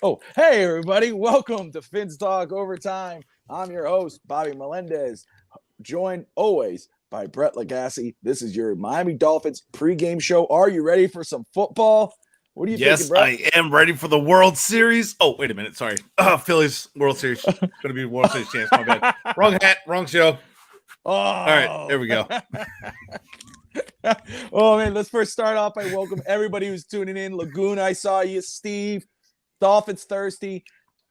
Oh, hey, everybody. Welcome to Fins Talk Overtime. I'm your host, Bobby Melendez, joined always by Bret Lagasse. This is your Miami Dolphins pregame show. Are you ready for some football? What are you thinking, Bret? Yes, I am ready for the World Series. Oh, wait a minute. Sorry. Phillies World Series. Going to be World Series chance. My bad. Wrong hat, wrong show. Oh. All right, there we go. Oh, man, let's first start off by welcome everybody who's tuning in. Laguna, I saw you. Steve, Dolphins Thirsty,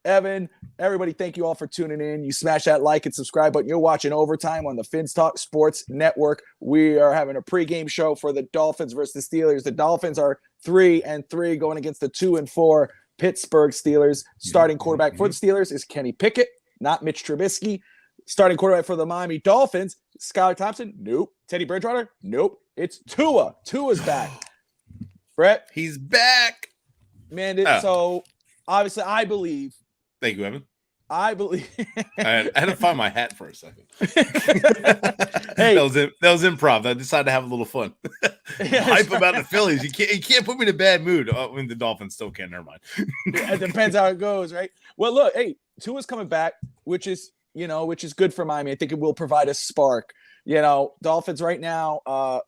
Evan, everybody, thank you all for tuning in. You smash that like and subscribe button. You're watching Overtime on the Fins Talk Sports Network. We are having a pregame show for the Dolphins versus the Steelers. The Dolphins are 3-3 going against the 2-4 Pittsburgh Steelers. Starting quarterback for the Steelers is Kenny Pickett, not Mitch Trubisky. Starting quarterback for the Miami Dolphins, Skylar Thompson, nope. Teddy Bridgewater, nope. It's Tua. Tua's back. Bret, He's back. Man, so obviously I believe. Thank you, Evan. I believe. I had to find my hat for a second. Hey, that was improv. I decided to have a little fun. Hype about the Phillies. You can't put me in a bad mood. I mean, the Dolphins still can. Never mind. It depends how it goes, right? Well, look, hey, Tua's coming back, which is good for Miami. I think it will provide a spark. Dolphins right now.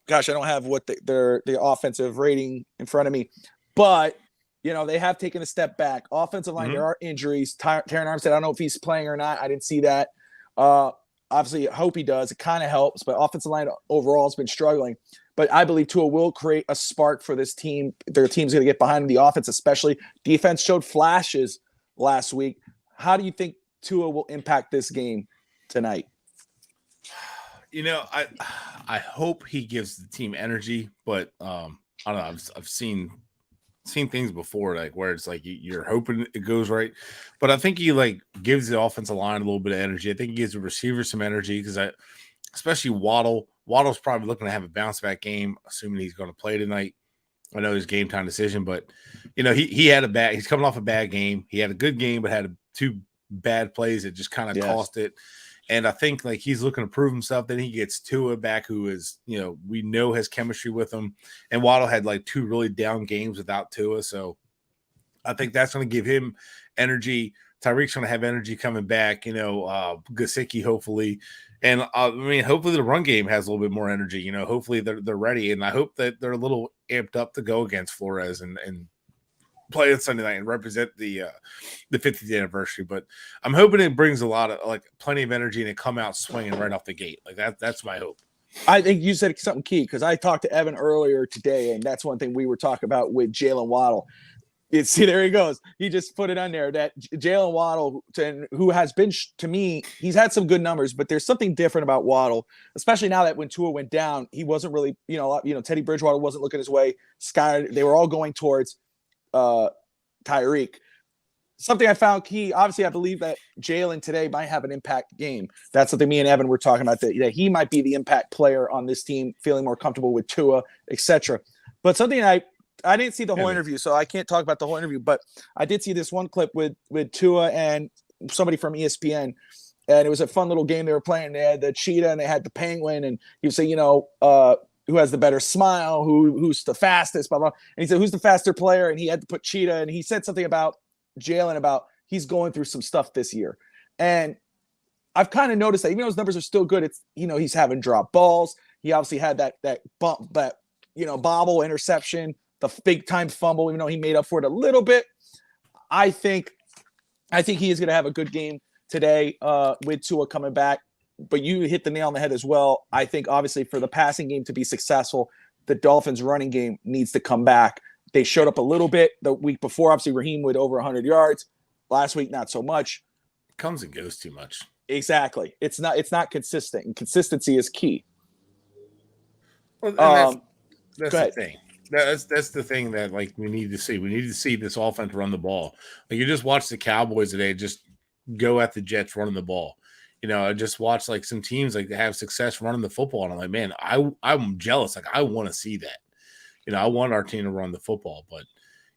Gosh, I don't have what their offensive rating in front of me, but they have taken a step back. Offensive line, there are injuries. Taron Armstead, I don't know if he's playing or not. I didn't see that. Obviously, I hope he does. It kind of helps, but offensive line overall has been struggling. But I believe Tua will create a spark for this team. Their team's going to get behind the offense, especially. Defense showed flashes last week. How do you think Tua will impact this game tonight? I hope he gives the team energy, but I don't know. I've seen things before, like where it's like you're hoping it goes right, but I think he gives the offensive line a little bit of energy. I think he gives the receiver some energy because especially Waddle's probably looking to have a bounce back game, assuming he's going to play tonight. I know his game time decision, but he had he's coming off a bad game. He had a good game, but had two bad plays that just kind of cost it. And I think he's looking to prove himself. Then he gets Tua back, who is, we know has chemistry with him. And Waddle had two really down games without Tua. So I think that's going to give him energy. Tyreek's going to have energy coming back, Gesicki, hopefully. And hopefully the run game has a little bit more energy. Hopefully they're ready. And I hope that they're a little amped up to go against Flores and play on Sunday night and represent the 50th anniversary. But I'm hoping it brings a lot of plenty of energy and it come out swinging right off the gate. That's my hope. I think you said something key because I talked to Evan earlier today, and that's one thing we were talking about with Jalen Waddle. See, there he goes. He just put it on there that Jalen Waddle, who has been, to me, he's had some good numbers, but there's something different about Waddle, especially now that when Tua went down, he wasn't really, Teddy Bridgewater wasn't looking his way. Sky, they were all going towards Tyreek. Something I found key, obviously I believe that Jalen today might have an impact game. That's something me and Evan were talking about, that he might be the impact player on this team, feeling more comfortable with Tua, etc. But something I didn't see the whole interview, so I can't talk about the whole interview, but I did see this one clip with Tua and somebody from ESPN, and it was a fun little game they were playing. They had the cheetah and they had the penguin, and he would say, who has the better smile, who's the fastest, blah, blah. And he said, who's the faster player? And he had to put Cheetah. And he said something about Jalen, about he's going through some stuff this year. And I've kind of noticed that even though his numbers are still good, it's, he's having drop balls. He obviously had that bump, that, bobble interception, the big time fumble, even though he made up for it a little bit. I think he is going to have a good game today with Tua coming back. But you hit the nail on the head as well. I think, obviously, for the passing game to be successful, the Dolphins' running game needs to come back. They showed up a little bit the week before. Obviously, Raheem with over 100 yards. Last week, not so much. Comes and goes too much. Exactly. It's not consistent, and consistency is key. Well, that's the thing. That's the thing that we need to see. We need to see this offense run the ball. You just watch the Cowboys today just go at the Jets running the ball. I just watched some teams have success running the football, and I'm like, man, I'm jealous. I want to see that. I want our team to run the football, but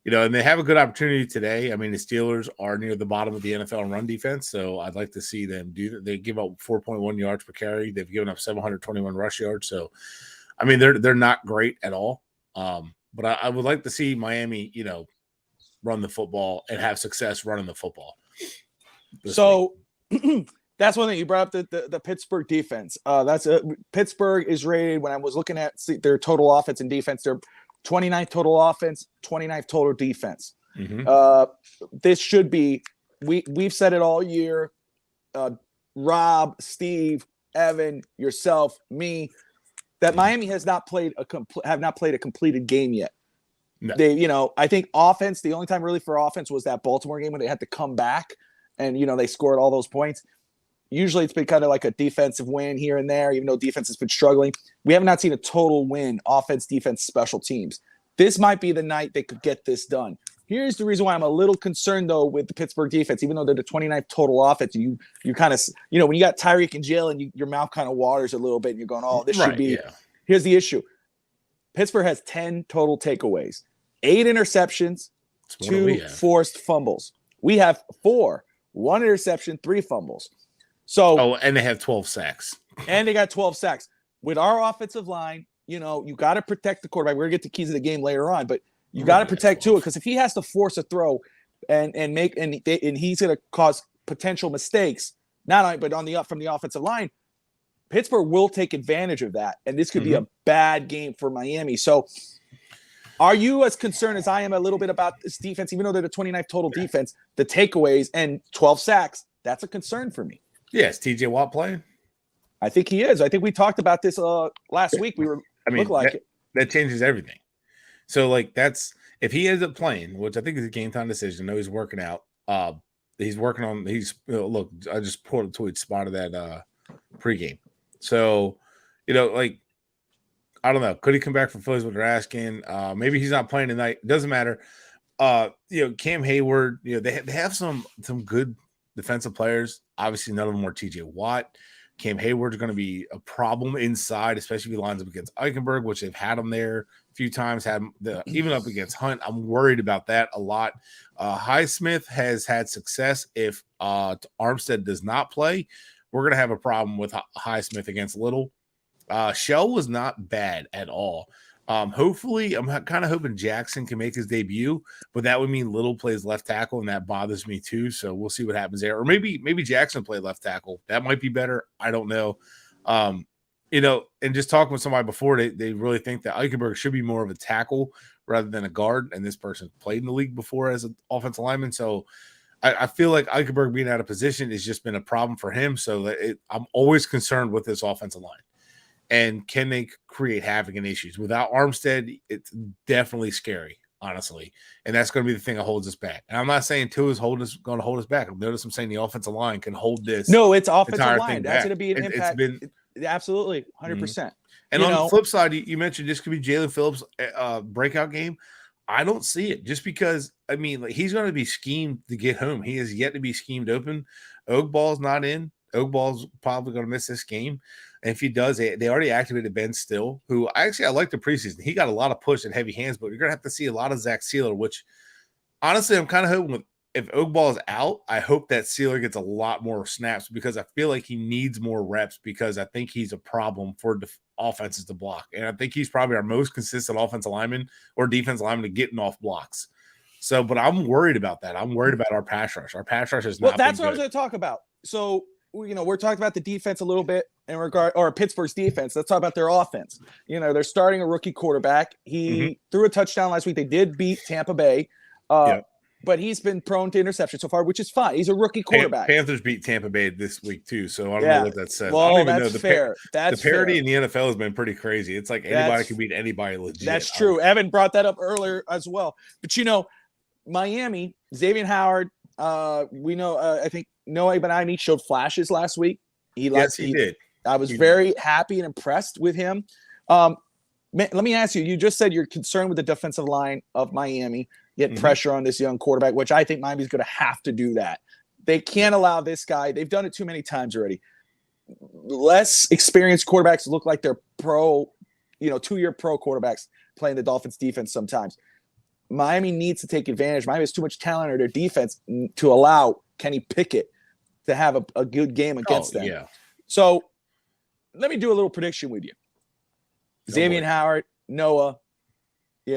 and they have a good opportunity today. I mean, the Steelers are near the bottom of the NFL in run defense, so I'd like to see them do that. They give up 4.1 yards per carry. They've given up 721 rush yards. So, I mean, they're not great at all. But I would like to see Miami, run the football and have success running the football. So that's one thing you brought up, the Pittsburgh defense. Pittsburgh is rated, when I was looking at their total offense and defense, they're 29th total offense, 29th total defense. This should be, we've said it all year. Rob, Steve, Evan, yourself, me, that Miami has not played a completed game yet. No. They, I think offense, the only time really for offense was that Baltimore game when they had to come back and, they scored all those points. Usually it's been kind of like a defensive win here and there, even though defense has been struggling. We have not seen a total win, offense, defense, special teams. This might be the night they could get this done. Here's the reason why I'm a little concerned, though, with the Pittsburgh defense. Even though they're the 29th total offense, you kind of, when you got Tyreek and Jalen, your mouth kind of waters a little bit, and you're going, oh, this should be. Yeah. Here's the issue. Pittsburgh has 10 total takeaways, 8 interceptions, 2 forced fumbles. We have 4, 1 interception, 3 fumbles. So, and they have 12 sacks. And they got 12 sacks. With our offensive line, you got to protect the quarterback. We're going to get the keys of the game later on, but you got to protect Tua, because if he has to force a throw and he's going to cause potential mistakes, not only but from the offensive line, Pittsburgh will take advantage of that, and this could be a bad game for Miami. So, are you as concerned as I am a little bit about this defense, even though they're the 29th total defense, the takeaways and 12 sacks? That's a concern for me. Yes, TJ Watt playing? I think he is. I think we talked about this last week. That changes everything. So, if he ends up playing, which I think is a game time decision, I know he's working out. He's working on. Look, I just pulled a tweet, spotted that pregame. So, I don't know. Could he come back from Phillies? What they're asking. Maybe he's not playing tonight. It doesn't matter. Cam Hayward. They have some good defensive players. Obviously, none of them are TJ Watt. Cam Hayward's going to be a problem inside, especially if he lines up against Eichenberg, which they've had him there a few times, even up against Hunt. I'm worried about that a lot. Highsmith has had success. If Armstead does not play, we're going to have a problem with Highsmith against Little. Shell was not bad at all. Hopefully, I'm kind of hoping Jackson can make his debut, but that would mean Little plays left tackle, and that bothers me too. So we'll see what happens there. Or maybe Jackson play left tackle. That might be better. I don't know. And just talking with somebody before, they really think that Eichenberg should be more of a tackle rather than a guard, and this person played in the league before as an offensive lineman. So I feel like Eichenberg being out of position has just been a problem for him. So I'm always concerned with this offensive line. And can they create havoc and issues? Without Armstead, it's definitely scary, honestly. And that's going to be the thing that holds us back. And I'm not saying Tua is going to hold us back. Notice I'm saying the offensive line can hold this. No, it's offensive line. That's going to be an impact. Absolutely, 100%. And on the flip side, you mentioned this could be Jalen Phillips' breakout game. I don't see it just because, he's going to be schemed to get home. He has yet to be schemed open. Ogball's not in. Ogball's probably going to miss this game. And if he does, they already activated Ben Still, who I like the preseason. He got a lot of push and heavy hands, but you're going to have to see a lot of Zach Sealer, which honestly, I'm kind of hoping if Ogball is out, I hope that Sealer gets a lot more snaps because I feel like he needs more reps because I think he's a problem for offenses to block. And I think he's probably our most consistent offensive lineman or defensive lineman to getting off blocks. So, but I'm worried about that. I'm worried about our pass rush. Our pass rush is not. Well, that's what I was going to talk about. So, we're talking about the defense a little bit in regard, or Pittsburgh's defense. Let's talk about their offense. They're starting a rookie quarterback. He threw a touchdown last week. They did beat Tampa Bay, but he's been prone to interception so far, which is fine. He's a rookie quarterback. Panthers beat Tampa Bay this week too, so I don't know what that says. Well, I don't even that's know. Fair. The parity in the NFL has been pretty crazy. It's like anybody can beat anybody legit. That's true. Evan brought that up earlier as well. But Miami, Xavier Howard, we know. I think Noah Benami showed flashes last week. He did. I was very happy and impressed with him. Let me ask you. You just said you're concerned with the defensive line of Miami getting pressure on this young quarterback, which I think Miami's going to have to do that. They can't allow this guy. They've done it too many times already. Less experienced quarterbacks look like they're pro, 2-year pro quarterbacks playing the Dolphins defense sometimes. Miami needs to take advantage. Miami has too much talent in their defense to allow Kenny Pickett to have a good game against them. Yeah. So let me do a little prediction with you. Xavier Howard, Noah, is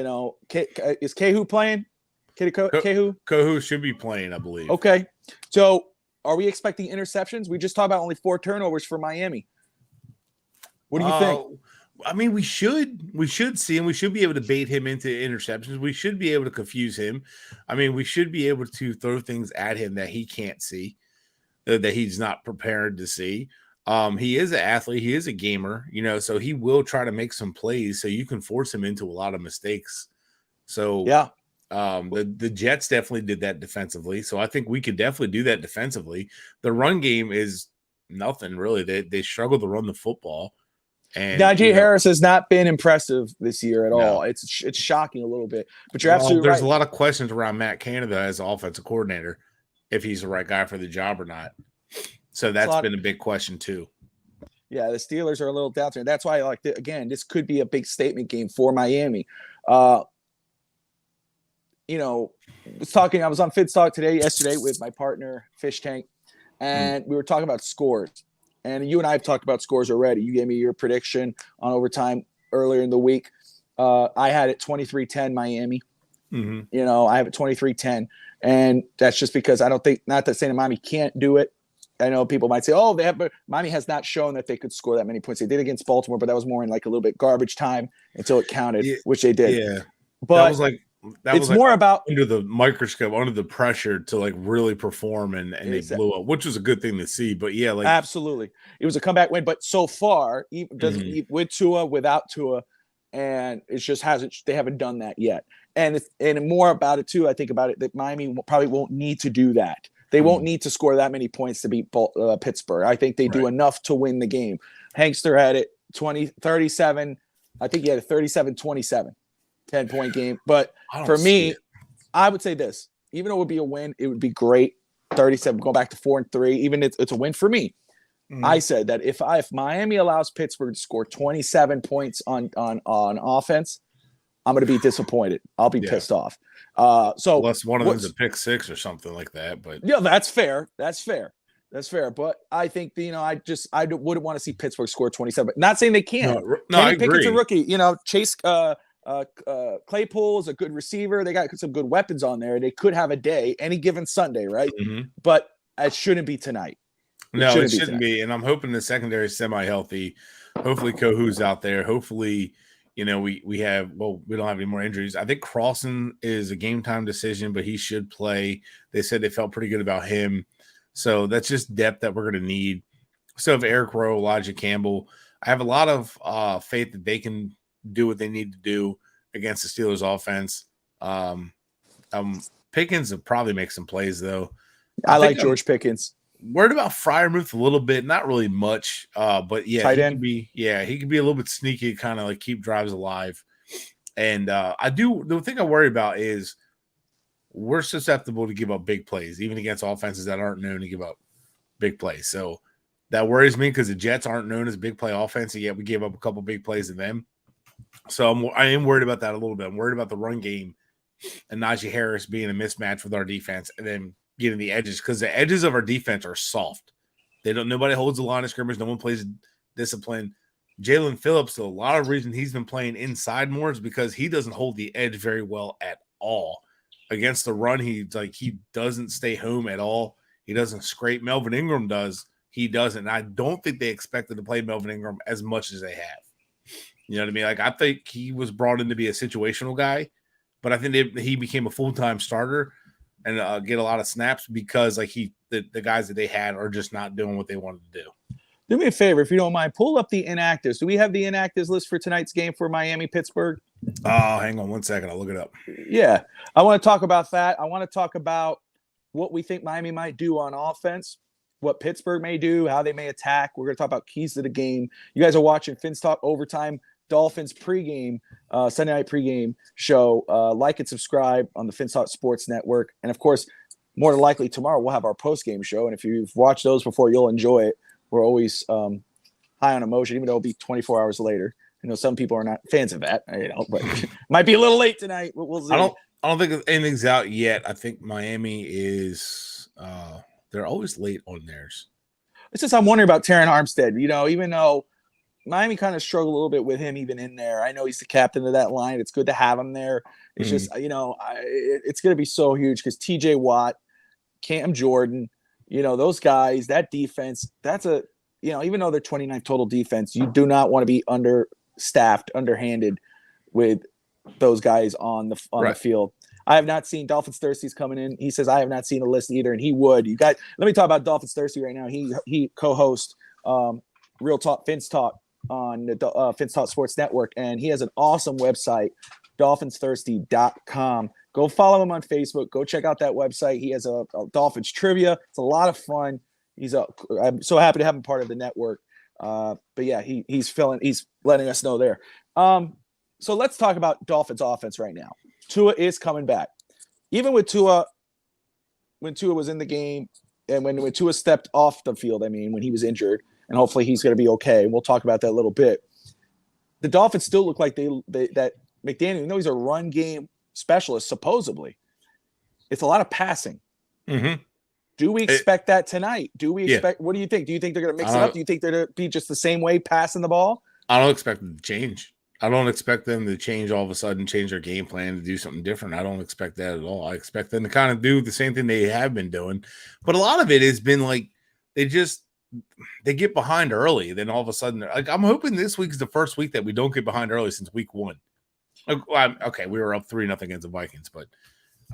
Kehu playing? Kehu? Kohu should be playing, I believe. Okay. So are we expecting interceptions? We just talked about only 4 turnovers for Miami. What do you think? I mean, we should see him. We should be able to bait him into interceptions. We should be able to confuse him. I mean, we should be able to throw things at him that he can't see, that he's not prepared to see. He is an athlete. He is a gamer, so he will try to make some plays. So you can force him into a lot of mistakes. So yeah, the Jets definitely did that defensively. So I think we could definitely do that defensively. The run game is nothing really. They struggle to run the football. And Najee Harris has not been impressive this year at all. No. It's shocking a little bit. But you're absolutely right. There's a lot of questions around Matt Canada as offensive coordinator, if he's the right guy for the job or not. So that's been a big question too. Yeah, the Steelers are a little down there. That's why, again, this could be a big statement game for Miami. I was on Fitz Talk yesterday with my partner, Fish Tank, and we were talking about scores. And you and I have talked about scores already. You gave me your prediction on overtime earlier in the week. I had it 23-10 Miami. Mm-hmm. I have it 23-10. And that's just because I don't think, not that saying Miami can't do it. I know people might say, but Miami has not shown that they could score that many points. They did against Baltimore, but that was more in like a little bit garbage time until it counted, which they did. Yeah. But that was more about under the microscope, under the pressure to like really perform, and they blew up, which was a good thing to see. But yeah, absolutely, it was a comeback win. But so far, even with Tua, without Tua, and it just they haven't done that yet. And more about it too. I think about it that Miami probably won't need to do that. They won't need to score that many points to beat Pittsburgh. I think they do enough to win the game. Hankster had it 37. I think he had a 37-27. 10-point game. But for me, I would say this. Even though it would be a win, it would be great. 37, go back to 4-3. Even it's a win for me. I said that if Miami allows Pittsburgh to score 27 points on offense, I'm going to be disappointed. I'll be pissed off. So unless one of them's a pick six or something like that. But yeah, that's fair. That's fair. But I think I wouldn't want to see Pittsburgh score 27. Not saying they can't. No, I agree. Pickett's a rookie. Chase Claypool is a good receiver. They got some good weapons on there. They could have a day any given Sunday, right? Mm-hmm. But it shouldn't be tonight. It shouldn't be. And I'm hoping the secondary is semi-healthy. Hopefully Kohu's out there. Hopefully, we don't have any more injuries. I think Crossan is a game time decision, but he should play. They said they felt pretty good about him. So that's just depth that we're going to need. So if Eric Rowe, Elijah Campbell, I have a lot of faith that they can do what they need to do against the Steelers offense. Pickens will probably make some plays though. I like George Pickens. Worried about Freiermuth a little bit, not really much. But yeah, tight end. He could be a little bit sneaky, kind of like keep drives alive. And the thing I worry about is we're susceptible to give up big plays, even against offenses that aren't known to give up big plays. So that worries me because the Jets aren't known as a big play offense, and yet we gave up a couple big plays to them. So I am worried about that a little bit. I'm worried about the run game and Najee Harris being a mismatch with our defense, and then getting the edges, because the edges of our defense are soft. Nobody holds the line of scrimmage. No one plays discipline. Jalen Phillips, a lot of reason he's been playing inside more is because he doesn't hold the edge very well at all. Against the run, he doesn't stay home at all. He doesn't scrape. Melvin Ingram does. He doesn't. And I don't think they expected to play Melvin Ingram as much as they have. You know what I mean? Like, I think he was brought in to be a situational guy, but I think he became a full-time starter and get a lot of snaps because the guys that they had are just not doing what they wanted to do. Do me a favor, if you don't mind, pull up the inactives. Do we have the inactives list for tonight's game for Miami-Pittsburgh? Oh, hang on one second. I'll look it up. Yeah. I want to talk about that. I want to talk about what we think Miami might do on offense, what Pittsburgh may do, how they may attack. We're going to talk about keys to the game. You guys are watching Fins Talk Overtime, Dolphins pregame, Sunday night pregame show. Like and subscribe on the Fins Talk Sports Network. And, of course, more than likely tomorrow we'll have our postgame show. And if you've watched those before, you'll enjoy it. We're always high on emotion, even though it'll be 24 hours later. I know some people are not fans of that, but might be a little late tonight. We'll see. I don't think anything's out yet. I think Miami is they're always late on theirs. It's just I'm wondering about Terran Armstead. Even though Miami kind of struggled a little bit with him even in there. I know he's the captain of that line. It's good to have him there. It's just, it's going to be so huge because TJ Watt, Cam Jordan, those guys, that defense, that's even though they're 29th total defense, you do not want to be understaffed, underhanded with those guys on the field. I have not seen Dolphins Thirsty's coming in. He says I have not seen a list either, and he would. Let me talk about Dolphins Thirsty right now. He co-hosts Real Talk Fins Talk on the Fins Talk Sports Network, and he has an awesome website, dolphinsthirsty.com. Go follow him on Facebook. Go check out that website. He has a Dolphins trivia. It's a lot of fun. I'm so happy to have him part of the network. But yeah, he's letting us know there. So let's talk about Dolphins offense right now. Tua is coming back. Even with Tua, when Tua was in the game and when Tua stepped off the field, when he was injured, and hopefully he's going to be okay. We'll talk about that a little bit. The Dolphins still look like that McDaniel, even though he's a run game specialist, supposedly, it's a lot of passing. Mm-hmm. Do we expect that tonight? Do we expect? What do you think? Do you think they're going to mix it up? Do you think they're going to be just the same way passing the ball? I don't expect them to change. I don't expect them to change all of a sudden, change their game plan to do something different. I don't expect that at all. I expect them to kind of do the same thing they have been doing. But a lot of it has been like they get behind early. Then all of a sudden, I'm hoping this week's the first week that we don't get behind early since week 1. Okay, we were up 3-0 against the Vikings, but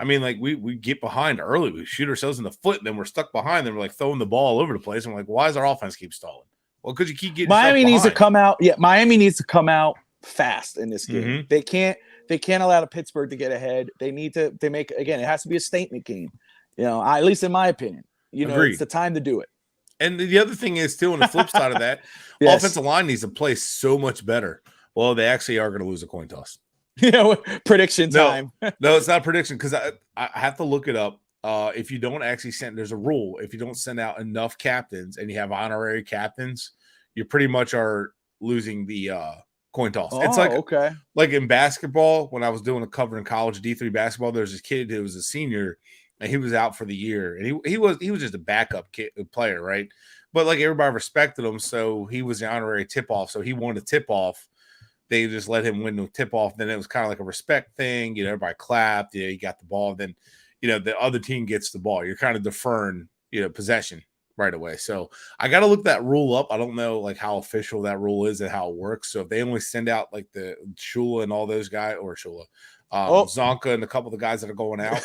we get behind early. We shoot ourselves in the foot, and then we're stuck behind. Then we're throwing the ball all over the place. I'm like, why does our offense keep stalling? Well, because you keep getting Miami needs to come out. Yeah, Miami neast to come out fast in this game. Mm-hmm. They can't allow the Pittsburgh to get ahead. They need to make, again, it has to be a statement game. At least in my opinion, it's the time to do it. And the other thing is too, on the flip side of that, offensive line needs to play so much better. Well, they actually are going to lose a coin toss. Prediction time. No, it's not prediction because I have to look it up. If you don't actually there's a rule. If you don't send out enough captains and you have honorary captains, you pretty much are losing the coin toss. It's like in basketball, when I was doing a cover in college D3 basketball, there's this kid who was a senior and he was out for the year, and he was just a backup player, right? But everybody respected him, so he was the honorary tip-off. So he won the tip-off. They just let him win the tip-off. Then it was kind of like a respect thing. Everybody clapped. You got the ball. Then, the other team gets the ball. You're kind of deferring, possession right away. So I got to look that rule up. I don't know how official that rule is and how it works. So if they only send out the Shula and all those guys, or Shula, Zonka and a couple of the guys that are going out.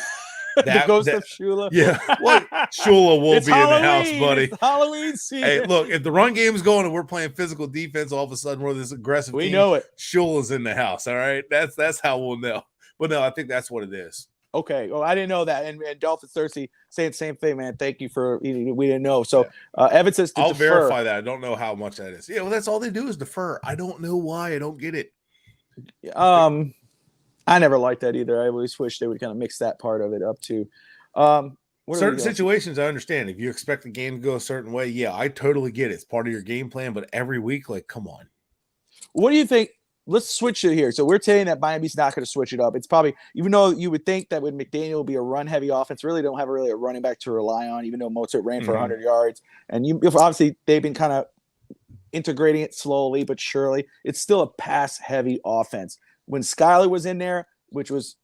The ghost of Shula. Yeah. Well, Shula will be Halloween. In the house, buddy. It's Halloween season. Hey, look, if the run game's going and we're playing physical defense, all of a sudden we're this aggressive team. Know it. Shula's in the house, all right? That's how we'll know. But no, I think that's what it is. Okay. Well, I didn't know that. And Dolphins Thirsty saying the same thing, man. Thank you for we didn't know. So Evan says to I'll defer. Verify that. I don't know how much that is. Yeah, well, that's all they do is defer. I don't know why. I don't get it. I never liked that either. I always wish they would kind of mix that part of it up too. Certain situations I understand. If you expect the game to go a certain way, yeah, I totally get it. It's part of your game plan, but every week, come on. What do you think? Let's switch it here. So we're saying that Miami's not going to switch it up. It's probably, even though you would think that with McDaniel will be a run-heavy offense, really don't have a running back to rely on, even though Mozart ran for 100 yards. And obviously they've been kind of integrating it slowly but surely. It's still a pass-heavy offense. When Skyler was in there, which was,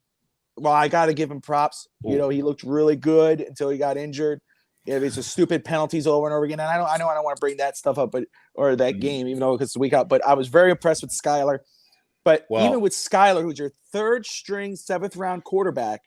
I got to give him props. Ooh. He looked really good until he got injured. Yeah, it's just stupid penalties over and over again. And I know I don't want to bring that stuff up, or that game, even though it's the week out. But I was very impressed with Skyler. But even with Skyler, who's your third-string, 7th-round quarterback,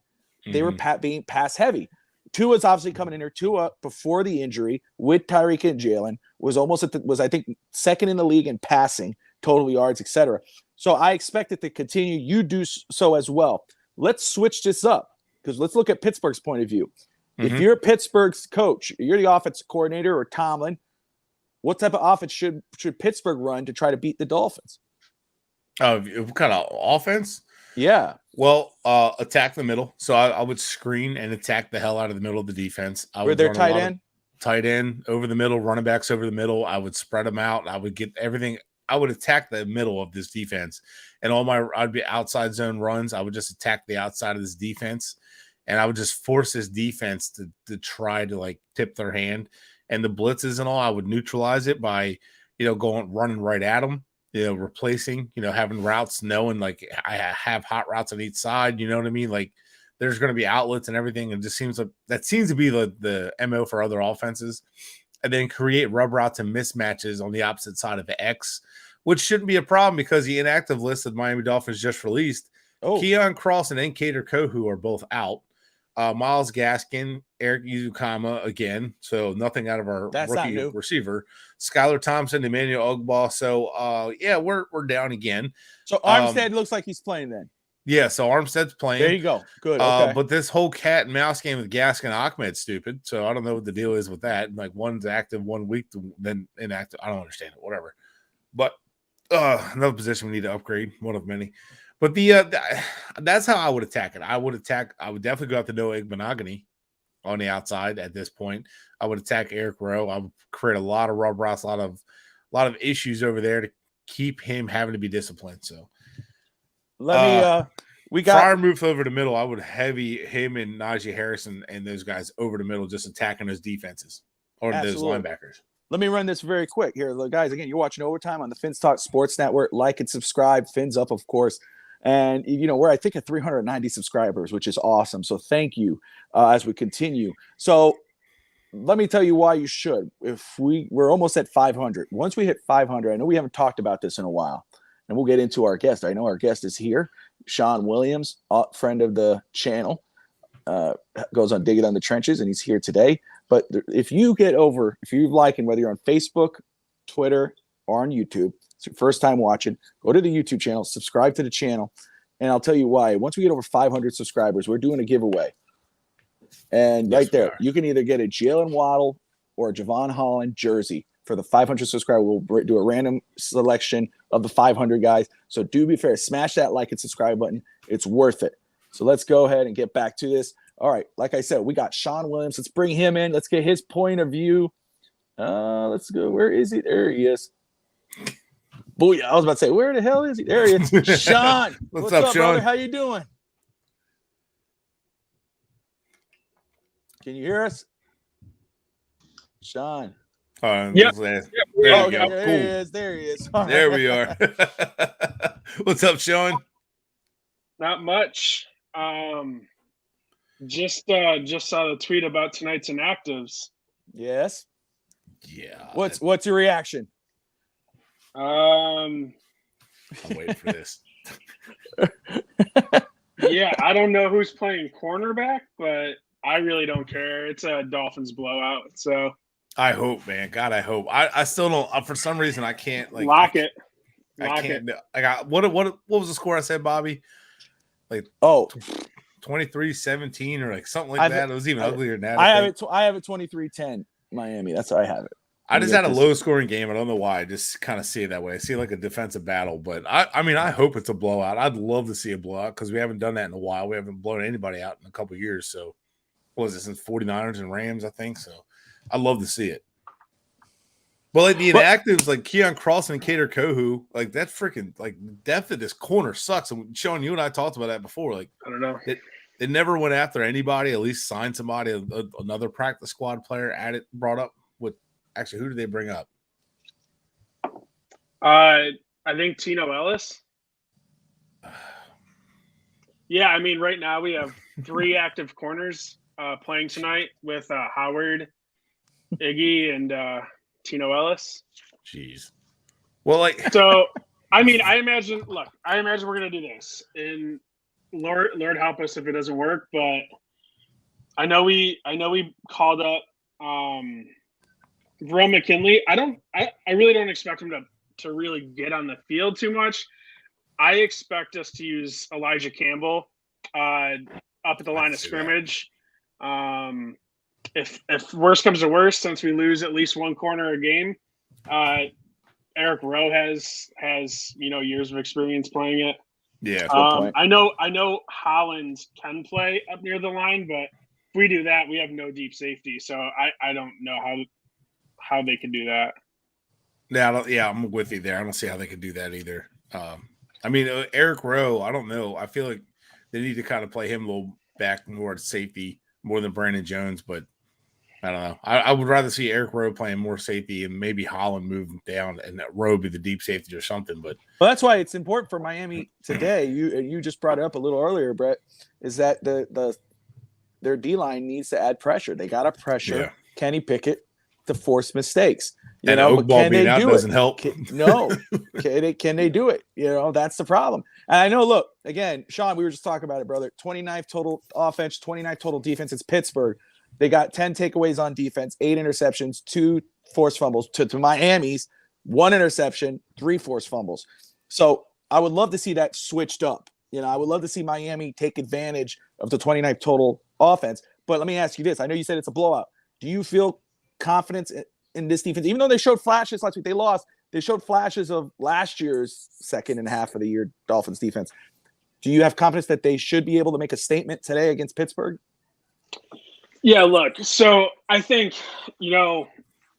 they were being pass-heavy. Tua's obviously coming in here. Tua, before the injury, with Tyreek and Jalen, was almost I think second in the league in passing, total yards, etc. So I expect it to continue. You do so as well. Let's switch this up because let's look at Pittsburgh's point of view. If you're Pittsburgh's coach, you're the offensive coordinator or Tomlin, what type of offense should Pittsburgh run to try to beat the Dolphins? What kind of offense? Yeah. Well, attack the middle. So I would screen and attack the hell out of the middle of the defense. Were there tight end? Tight end over the middle, running backs over the middle. I would spread them out. I would get everything. I would attack the middle of this defense, and I'd be outside zone runs. I would just attack the outside of this defense, and I would just force this defense to try to tip their hand. And the blitzes and all, I would neutralize it by, running right at them. replacing, having routes, knowing like I have hot routes on each side. You know what I mean? Like there's going to be outlets and everything. It just seems like that seems to be the MO for other offenses. And then create rub routes and mismatches on the opposite side of the X, which shouldn't be a problem because the inactive list that Miami Dolphins just released, Keon Cross and Nkader Kohu are both out. Myles Gaskin, Eric Uzukama again, so nothing out of our rookie receiver. Skylar Thompson, Emmanuel Ogbah. So we're down again. So Armstead looks like he's playing then. Yeah, so Armstead's playing. There you go. Good. Okay. But this whole cat and mouse game with Gaskin and Ahmed's stupid. So I don't know what the deal is with that. Like one's active 1 week, then inactive. I don't understand it. Whatever. But another position we need to upgrade. One of many. But that's how I would attack it. I would definitely go out to Noah Igbenogany on the outside at this point. I would attack Eric Rowe. I would create a lot of rub routes, a lot of issues over there to keep him having to be disciplined. So we got Fryer moved over the middle. I would heavy him and Najee Harris and those guys over the middle, just attacking those defenses or those linebackers. Let me run this very quick here. Look, guys, again, you're watching Overtime on the Fins Talk Sports Network. Like and subscribe. Fins up, of course. And, we're, I think, at 390 subscribers, which is awesome. So thank you as we continue. So let me tell you why you should. If we're almost at 500. Once we hit 500, I know we haven't talked about this in a while. And we'll get into our guest. I know our guest is here. Shawn Williams, friend of the channel, goes on Dig It on the Trenches, and he's here today. But if you like, and whether you're on Facebook, Twitter, or on YouTube, it's your first time watching, go to the YouTube channel, subscribe to the channel, and I'll tell you why. Once we get over 500 subscribers, we're doing a giveaway. And right there, you can either get a Jalen Waddle or a Javon Holland jersey. For the 500 subscribers, we'll do a random selection of the 500 guys. So do be fair. Smash that like and subscribe button. It's worth it. So let's go ahead and get back to this. All right. Like I said, we got Shawn Williams. Let's bring him in. Let's get his point of view. Let's go. Where is he? There he is. Booyah. I was about to say, where the hell is he? There he is. Shawn. What's up, Shawn? Brother? How you doing? Can you hear us? Shawn. Yeah. There we go. There Cool. he is. There he is. There we are. What's up, Shawn? Not much. Just saw the tweet about tonight's inactives. Yes. Yeah. What's your reaction? I'm waiting for this. Yeah, I don't know who's playing cornerback, but I really don't care. It's a Dolphins blowout. So I hope, man. God, I hope. I still don't. For some reason, I can't lock it. I can't. I got what was the score I said, Bobby? 23-17 or something like that. It was even uglier than that. I have it 23-10 Miami. That's how I have it. I just had a low scoring game. I don't know why. I just kind of see it that way. I see like a defensive battle, but I hope it's a blowout. I'd love to see a blowout because we haven't done that in a while. We haven't blown anybody out in a couple of years. So what was it, since 49ers and Rams, I think. So I'd love to see it. But the inactives, like Keon Cross and Nkader Kohu, that freaking depth of this corner sucks. And Shawn, you and I talked about that before. I don't know. They never went after anybody, at least signed somebody, another practice squad player brought up with actually, who did they bring up? I think Tino Ellis. Yeah, right now we have 3 active corners playing tonight with Howard, Iggy, and Tino Ellis. Jeez. Well, so I imagine we're gonna do this, and Lord help us if it doesn't work. But I know we called up Verone McKinley. I really don't expect him to really get on the field too much. I expect us to use Elijah Campbell up at the line of scrimmage. If worse comes to worse, since we lose at least one corner a game, Eric Rowe has years of experience playing it. Yeah. I know Holland can play up near the line, but if we do that, we have no deep safety. So I don't know how they can do that. Yeah, I'm with you there. I don't see how they could do that either. Eric Rowe, I don't know. I feel like they need to kind of play him a little back more to safety more than Brandon Jones, but I don't know. I would rather see Eric Rowe playing more safety and maybe Holland move down and that Rowe be the deep safety or something. But well, that's why it's important for Miami today. You just brought it up a little earlier, Brett, is that their D-line needs to add pressure. They got to pressure Kenny Pickett to force mistakes. You know, but can they do it? Help. No. Can they do it? You know, that's the problem. And I know, look, again, Shawn, we were just talking about it, brother. 29th total offense, 29th total defense. It's Pittsburgh. They got 10 takeaways on defense, 8 interceptions, 2 forced fumbles. To Miami's 1 interception, 3 forced fumbles. So I would love to see that switched up. You know, I would love to see Miami take advantage of the 29th total offense. But let me ask you this. I know you said it's a blowout. Do you feel confidence in this defense? Even though they showed flashes last week, they lost. They showed flashes of last year's second and half of the year Dolphins defense. Do you have confidence that they should be able to make a statement today against Pittsburgh? Yeah, look. So I think, you know,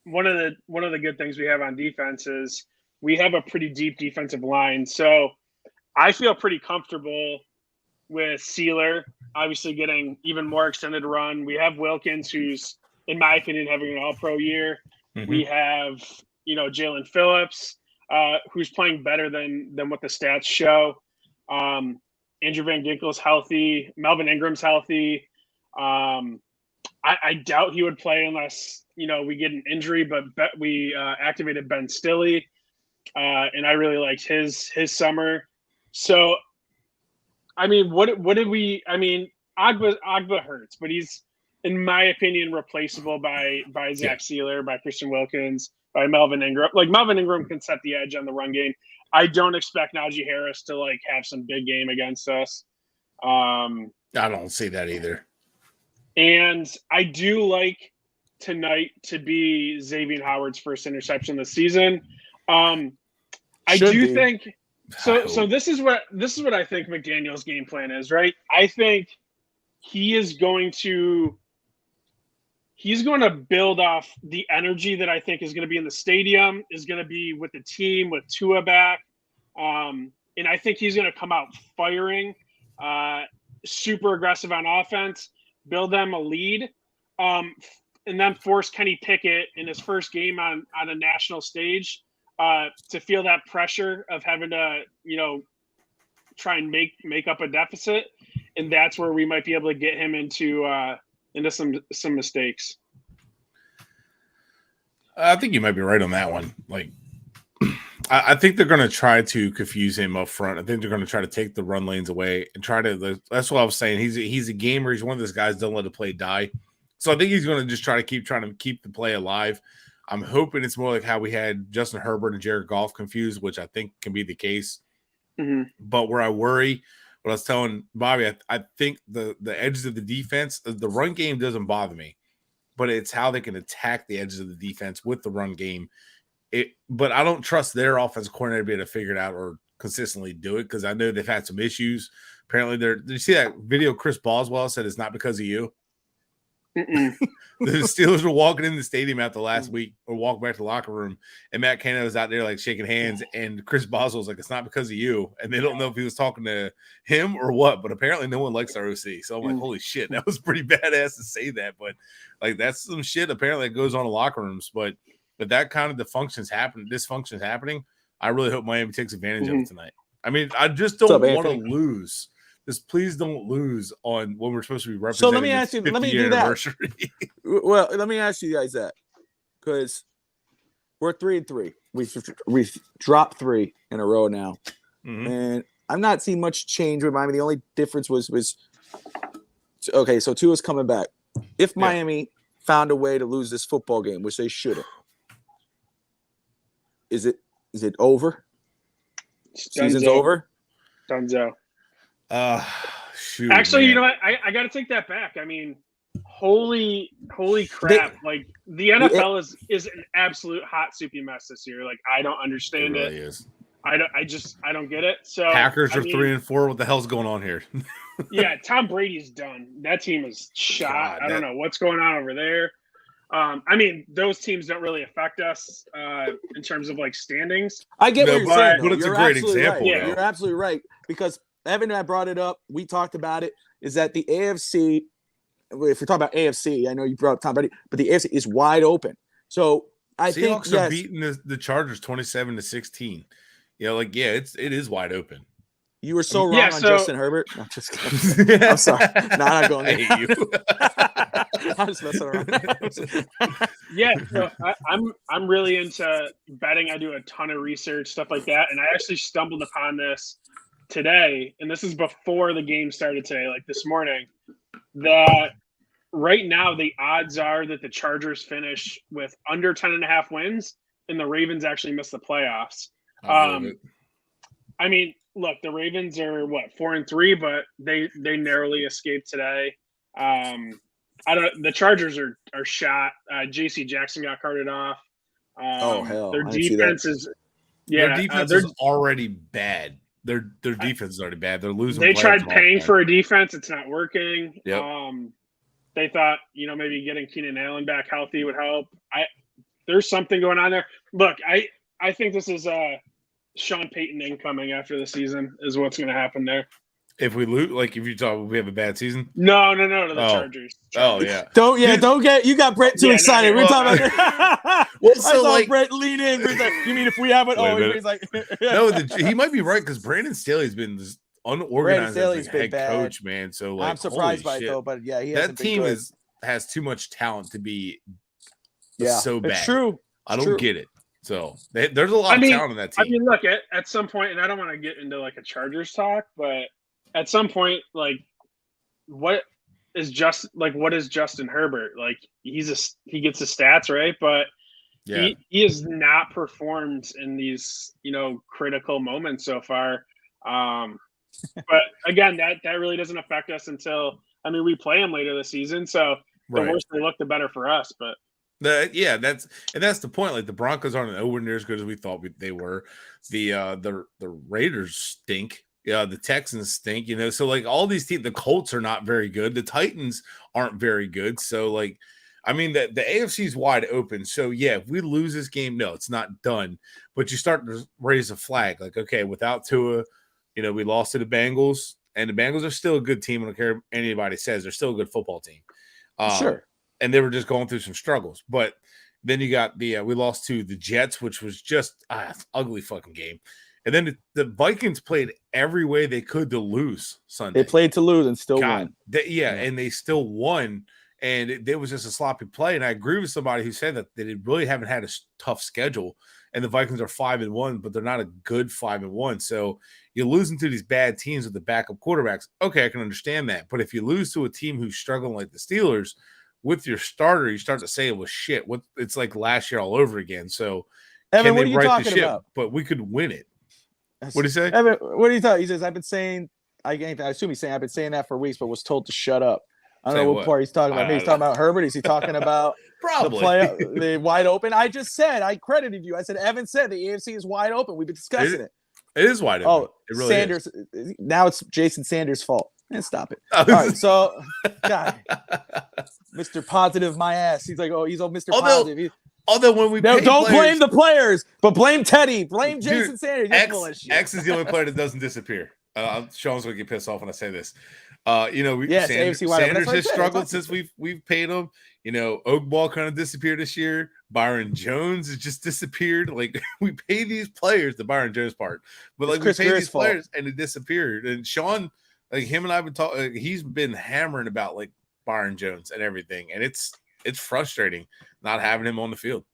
one of the good things we have on defense is we have a pretty deep defensive line. So I feel pretty comfortable with Sealer obviously getting even more extended run. We have Wilkins, who's, in my opinion, having an all-pro year. Mm-hmm. We have, you know, Jalen Phillips, who's playing better than what the stats show. Andrew Van Ginkel's healthy. Melvin Ingram's healthy. I doubt he would play unless, you know, we get an injury, but we activated Ben Stilley, and I really liked his summer. So, I mean, what did we – I mean, Agba hurts, but he's, in my opinion, replaceable by Zach Sealer, by Christian Wilkins, by Melvin Ingram. Like, Melvin Ingram can set the edge on the run game. I don't expect Najee Harris to, like, have some big game against us. I don't see that either. And I do like tonight to be Xavier Howard's first interception this season. I do think so. So this is what I think McDaniel's game plan is, right? I think he's going to build off the energy that I think is going to be in the stadium, is going to be with the team, with Tua back. And I think he's going to come out firing, super aggressive on offense, build them a lead, and then force Kenny Pickett in his first game on a national stage to feel that pressure of having to, you know, try and make up a deficit. And that's where we might be able to get him into some mistakes. I think you might be right on that one. Like, I think they're going to try to confuse him up front. I think they're going to try to take the run lanes away and try to. That's what I was saying. He's a gamer. He's one of those guys don't let the play die. So I think he's going to just try to keep the play alive. I'm hoping it's more like how we had Justin Herbert and Jared Goff confused, which I think can be the case. Mm-hmm. But where I worry, what I was telling Bobby, I think the edges of the defense, the run game doesn't bother me, but it's how they can attack the edges of the defense with the run game. But I don't trust their offensive coordinator to be able to figure it out or consistently do it, because I know they've had some issues. Apparently, did you see that video? Chris Boswell said it's not because of you. The Steelers were walking in the stadium after last week, or walking back to the locker room, and Matt Canada was out there like shaking hands, and Chris Boswell was like, "It's not because of you," and they don't know if he was talking to him or what. But apparently, no one likes our OC. So I'm like, "Holy shit, that was pretty badass to say that." But like, that's some shit apparently that goes on in locker rooms. But that kind of dysfunction's happening. I really hope Miami takes advantage of it tonight. I mean, I just don't want to lose. Just please don't lose on when we're supposed to be representing. So let me ask you. Let me do that. Well, let me ask you guys that, because we're 3-3. We've dropped 3 in a row now, and I'm not seeing much change with Miami. The only difference was okay. So Tua's coming back. If Miami found a way to lose this football game, which they shouldn't, is it over? Season's over. Dunzo. Shoot. Actually, man. You know what? I got to take that back. I mean, holy crap! Like, the NFL is an absolute hot soupy mess this year. Like, I don't understand it. Really is. I don't get it. So Packers are 3-4. What the hell's going on here? Yeah, Tom Brady's done. That team is shot. I don't know what's going on over there. I mean, those teams don't really affect us in terms of like standings. I get what you're saying, but it's a great example. Right. Yeah, you're absolutely right, because Evan and I brought it up. We talked about it. Is that the AFC if we're talking about AFC, I know you brought up Tom Brady, but the AFC is wide open. So I think Seahawks are beating the Chargers 27-16. It is wide open. You were so wrong on Justin Herbert. No, I'm just kidding. I'm sorry. No, I'm not going there. I hate you. I'm just messing around. Yeah, so I'm really into betting. I do a ton of research, stuff like that, and I actually stumbled upon this today, and this is before the game started today, like this morning, that right now the odds are that the Chargers finish with under 10.5 wins, and the Ravens actually miss the playoffs. I mean, look, the Ravens are 4-3, but they narrowly escaped today. The Chargers are shot. JC Jackson got carted off. Hell. Their defense is their defense is already bad. Their defense is already bad. They're losing. They tried paying for a defense. It's not working. Yep. They thought, maybe getting Keenan Allen back healthy would help. There's something going on there. Look, I think this is Sean Payton incoming after the season is what's going to happen there. If we lose, if you talk, we have a bad season. No, to the Chargers. Oh yeah. Don't get you got Bret too excited. We're talking about. Well, I saw Bret lean in. He's like, you mean if we have it? He's like, no, he might be right because Brandon Staley's been this unorganized as a head coach, man. So I'm surprised by it though, but yeah, that team has too much talent to be so bad. It's true. I don't get it. So there's a lot of talent in that team. I mean, look, at some point, and I don't want to get into a Chargers talk, but at some point, what is Justin Herbert? He gets his stats right, but he has not performed in these critical moments so far. But again, that really doesn't affect us until we play him later this season. So the worse they look, the better for us. But that's the point. The Broncos aren't nowhere near as good as we thought they were. The Raiders stink. Yeah, the Texans stink. So all these teams, the Colts are not very good. The Titans aren't very good. So the AFC is wide open. So yeah, if we lose this game, no, it's not done. But you start to raise a flag. Okay, without Tua, we lost to the Bengals, and the Bengals are still a good team. I don't care what anybody says; they're still a good football team. Sure. And they were just going through some struggles. But then you got we lost to the Jets, which was just ugly fucking game. And then the Vikings played every way they could to lose Sunday. They played to lose and still won. And they still won. And it was just a sloppy play. And I agree with somebody who said that they really haven't had a tough schedule. And the Vikings are 5-1, but they're not a good 5-1. So you're losing to these bad teams with the backup quarterbacks. Okay, I can understand that. But if you lose to a team who's struggling like the Steelers with your starter, you start to say it was shit. It's like last year all over again. So Evan, what are you talking about? But we could win it. What do you say? Evan, what are you talking? He says, I've been saying, I assume he's saying I've been saying that for weeks, but was told to shut up. I don't know what part he's talking about. Maybe he's talking about Herbert. Is he talking about the wide open? I just said, I credited you. I said, Evan said the AFC is wide open. We've been discussing it. It is wide open. Oh, it really Sanders. Is. Now it's Jason Sanders' fault. And stop it. All right, so, God, Mr. Positive, my ass. He's like, he's Mr. Positive. Although when we don't blame the players, but blame Teddy, blame Jason Sanders. X is the only player that doesn't disappear. Sean's gonna get pissed off when I say this. Sanders has struggled since we've paid him. Oakball kind of disappeared this year. Byron Jones has just disappeared. We pay these players, the Byron Jones part, but we pay these players and it disappeared. And Sean, him and I've been talking. He's been hammering about Byron Jones and everything, and it's frustrating not having him on the field.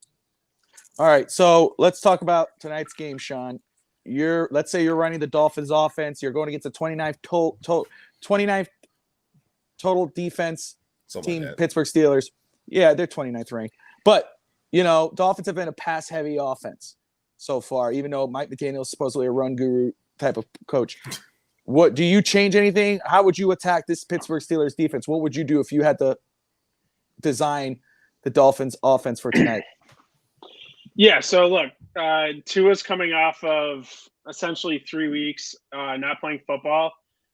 All right, so let's talk about tonight's game, Sean. Let's say you're running the Dolphins offense. You're going against a 29th total defense team, Pittsburgh Steelers. Yeah, they're 29th ranked. But, Dolphins have been a pass-heavy offense so far, even though Mike McDaniel is supposedly a run guru type of coach. What do you change anything? How would you attack this Pittsburgh Steelers defense? What would you do if you had to design the Dolphins offense for tonight? Yeah, so look, Tua's coming off of essentially 3 weeks not playing football.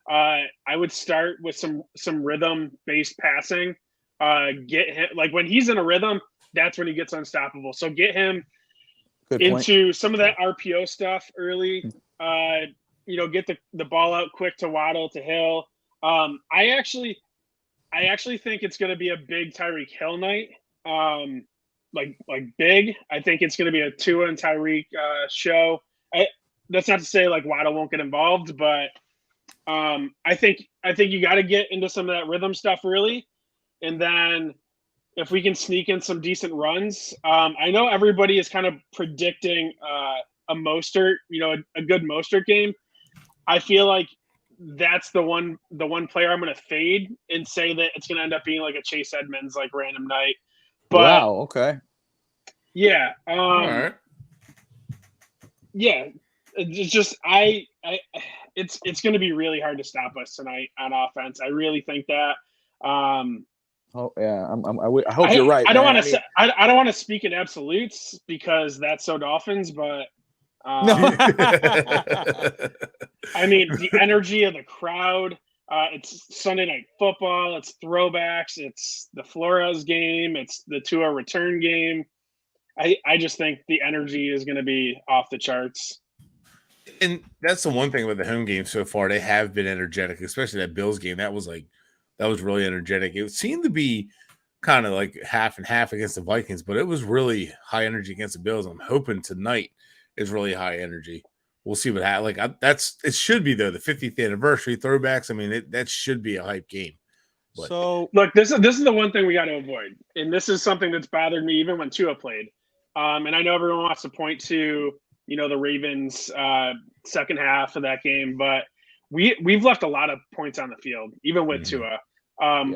I would start with some rhythm-based passing. Get him when he's in a rhythm, that's when he gets unstoppable. So get him into some of that RPO stuff early. Get the ball out quick to Waddle, to Hill. I actually think it's going to be a big Tyreek Hill night. Like big. I think it's going to be a Tua and Tyreek show. That's not to say like Waddle won't get involved, but I think you got to get into some of that rhythm stuff early, and then if we can sneak in some decent runs. I know everybody is kind of predicting a Mostert, a good Mostert game. I feel like that's the one player I'm going to fade and say that it's going to end up being like a Chase Edmonds like random night. But, wow. Okay. Yeah. All right. Yeah. It's just it's going to be really hard to stop us tonight on offense. I really think that. Oh yeah. I hope you're right. I don't want to I don't want to speak in absolutes because that's so Dolphins, but. No. I mean, the energy of the crowd. It's Sunday Night Football. It's throwbacks. It's the Flores game. It's the Tua return game. I just think the energy is going to be off the charts. And that's the one thing about the home game so far. They have been energetic, especially that Bills game. That was really energetic. It seemed to be kind of like half and half against the Vikings, but it was really high energy against the Bills. I'm hoping tonight is really high energy. We'll see what happens. It should be though the 50th anniversary throwbacks. I mean, that should be a hype game. But. So look, this is the one thing we got to avoid, and this is something that's bothered me even when Tua played. And I know everyone wants to point to the Ravens second half of that game, but we've left a lot of points on the field even with Tua.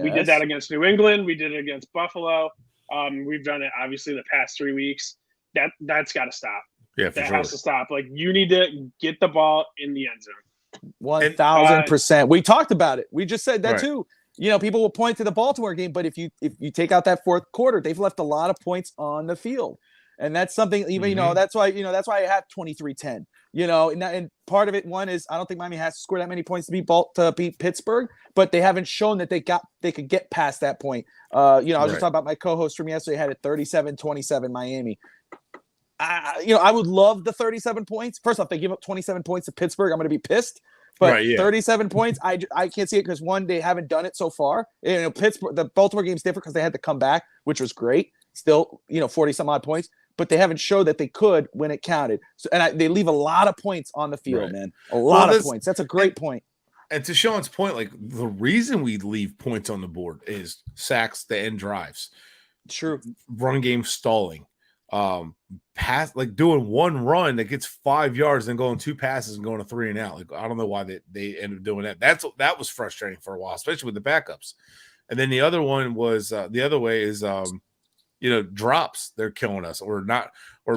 We did that against New England. We did it against Buffalo. We've done it obviously the past 3 weeks. That's got to stop. Yeah, that has to stop. Like you need to get the ball in the end zone. 1,000%. We talked about it. We just said that right. too. People will point to the Baltimore game, but if you take out that fourth quarter, they've left a lot of points on the field. And that's something even, that's why I have 23-10, and part of it, one is I don't think Miami has to score that many points to beat Pittsburgh, but they haven't shown that they could get past that point. I was just talking about my co-host from yesterday had it 37-27 Miami. I would love the 37 points. First off, they give up 27 points to Pittsburgh. I'm going to be pissed. But 37 points, I can't see it because one, they haven't done it so far. Pittsburgh, the Baltimore game's different because they had to come back, which was great. Still, 40 some odd points, but they haven't showed that they could when it counted. So, and they leave a lot of points on the field, man. A lot of points. That's a great point. And to Shawn's point, like the reason we leave points on the board is sacks to end drives. True. Run game stalling. Pass, like doing one run that gets 5 yards and going 2 passes and going to 3 and out. Like I don't know why they ended up doing that. That was frustrating for a while, especially with the backups. And then the other one was the other way is drops. They're killing us or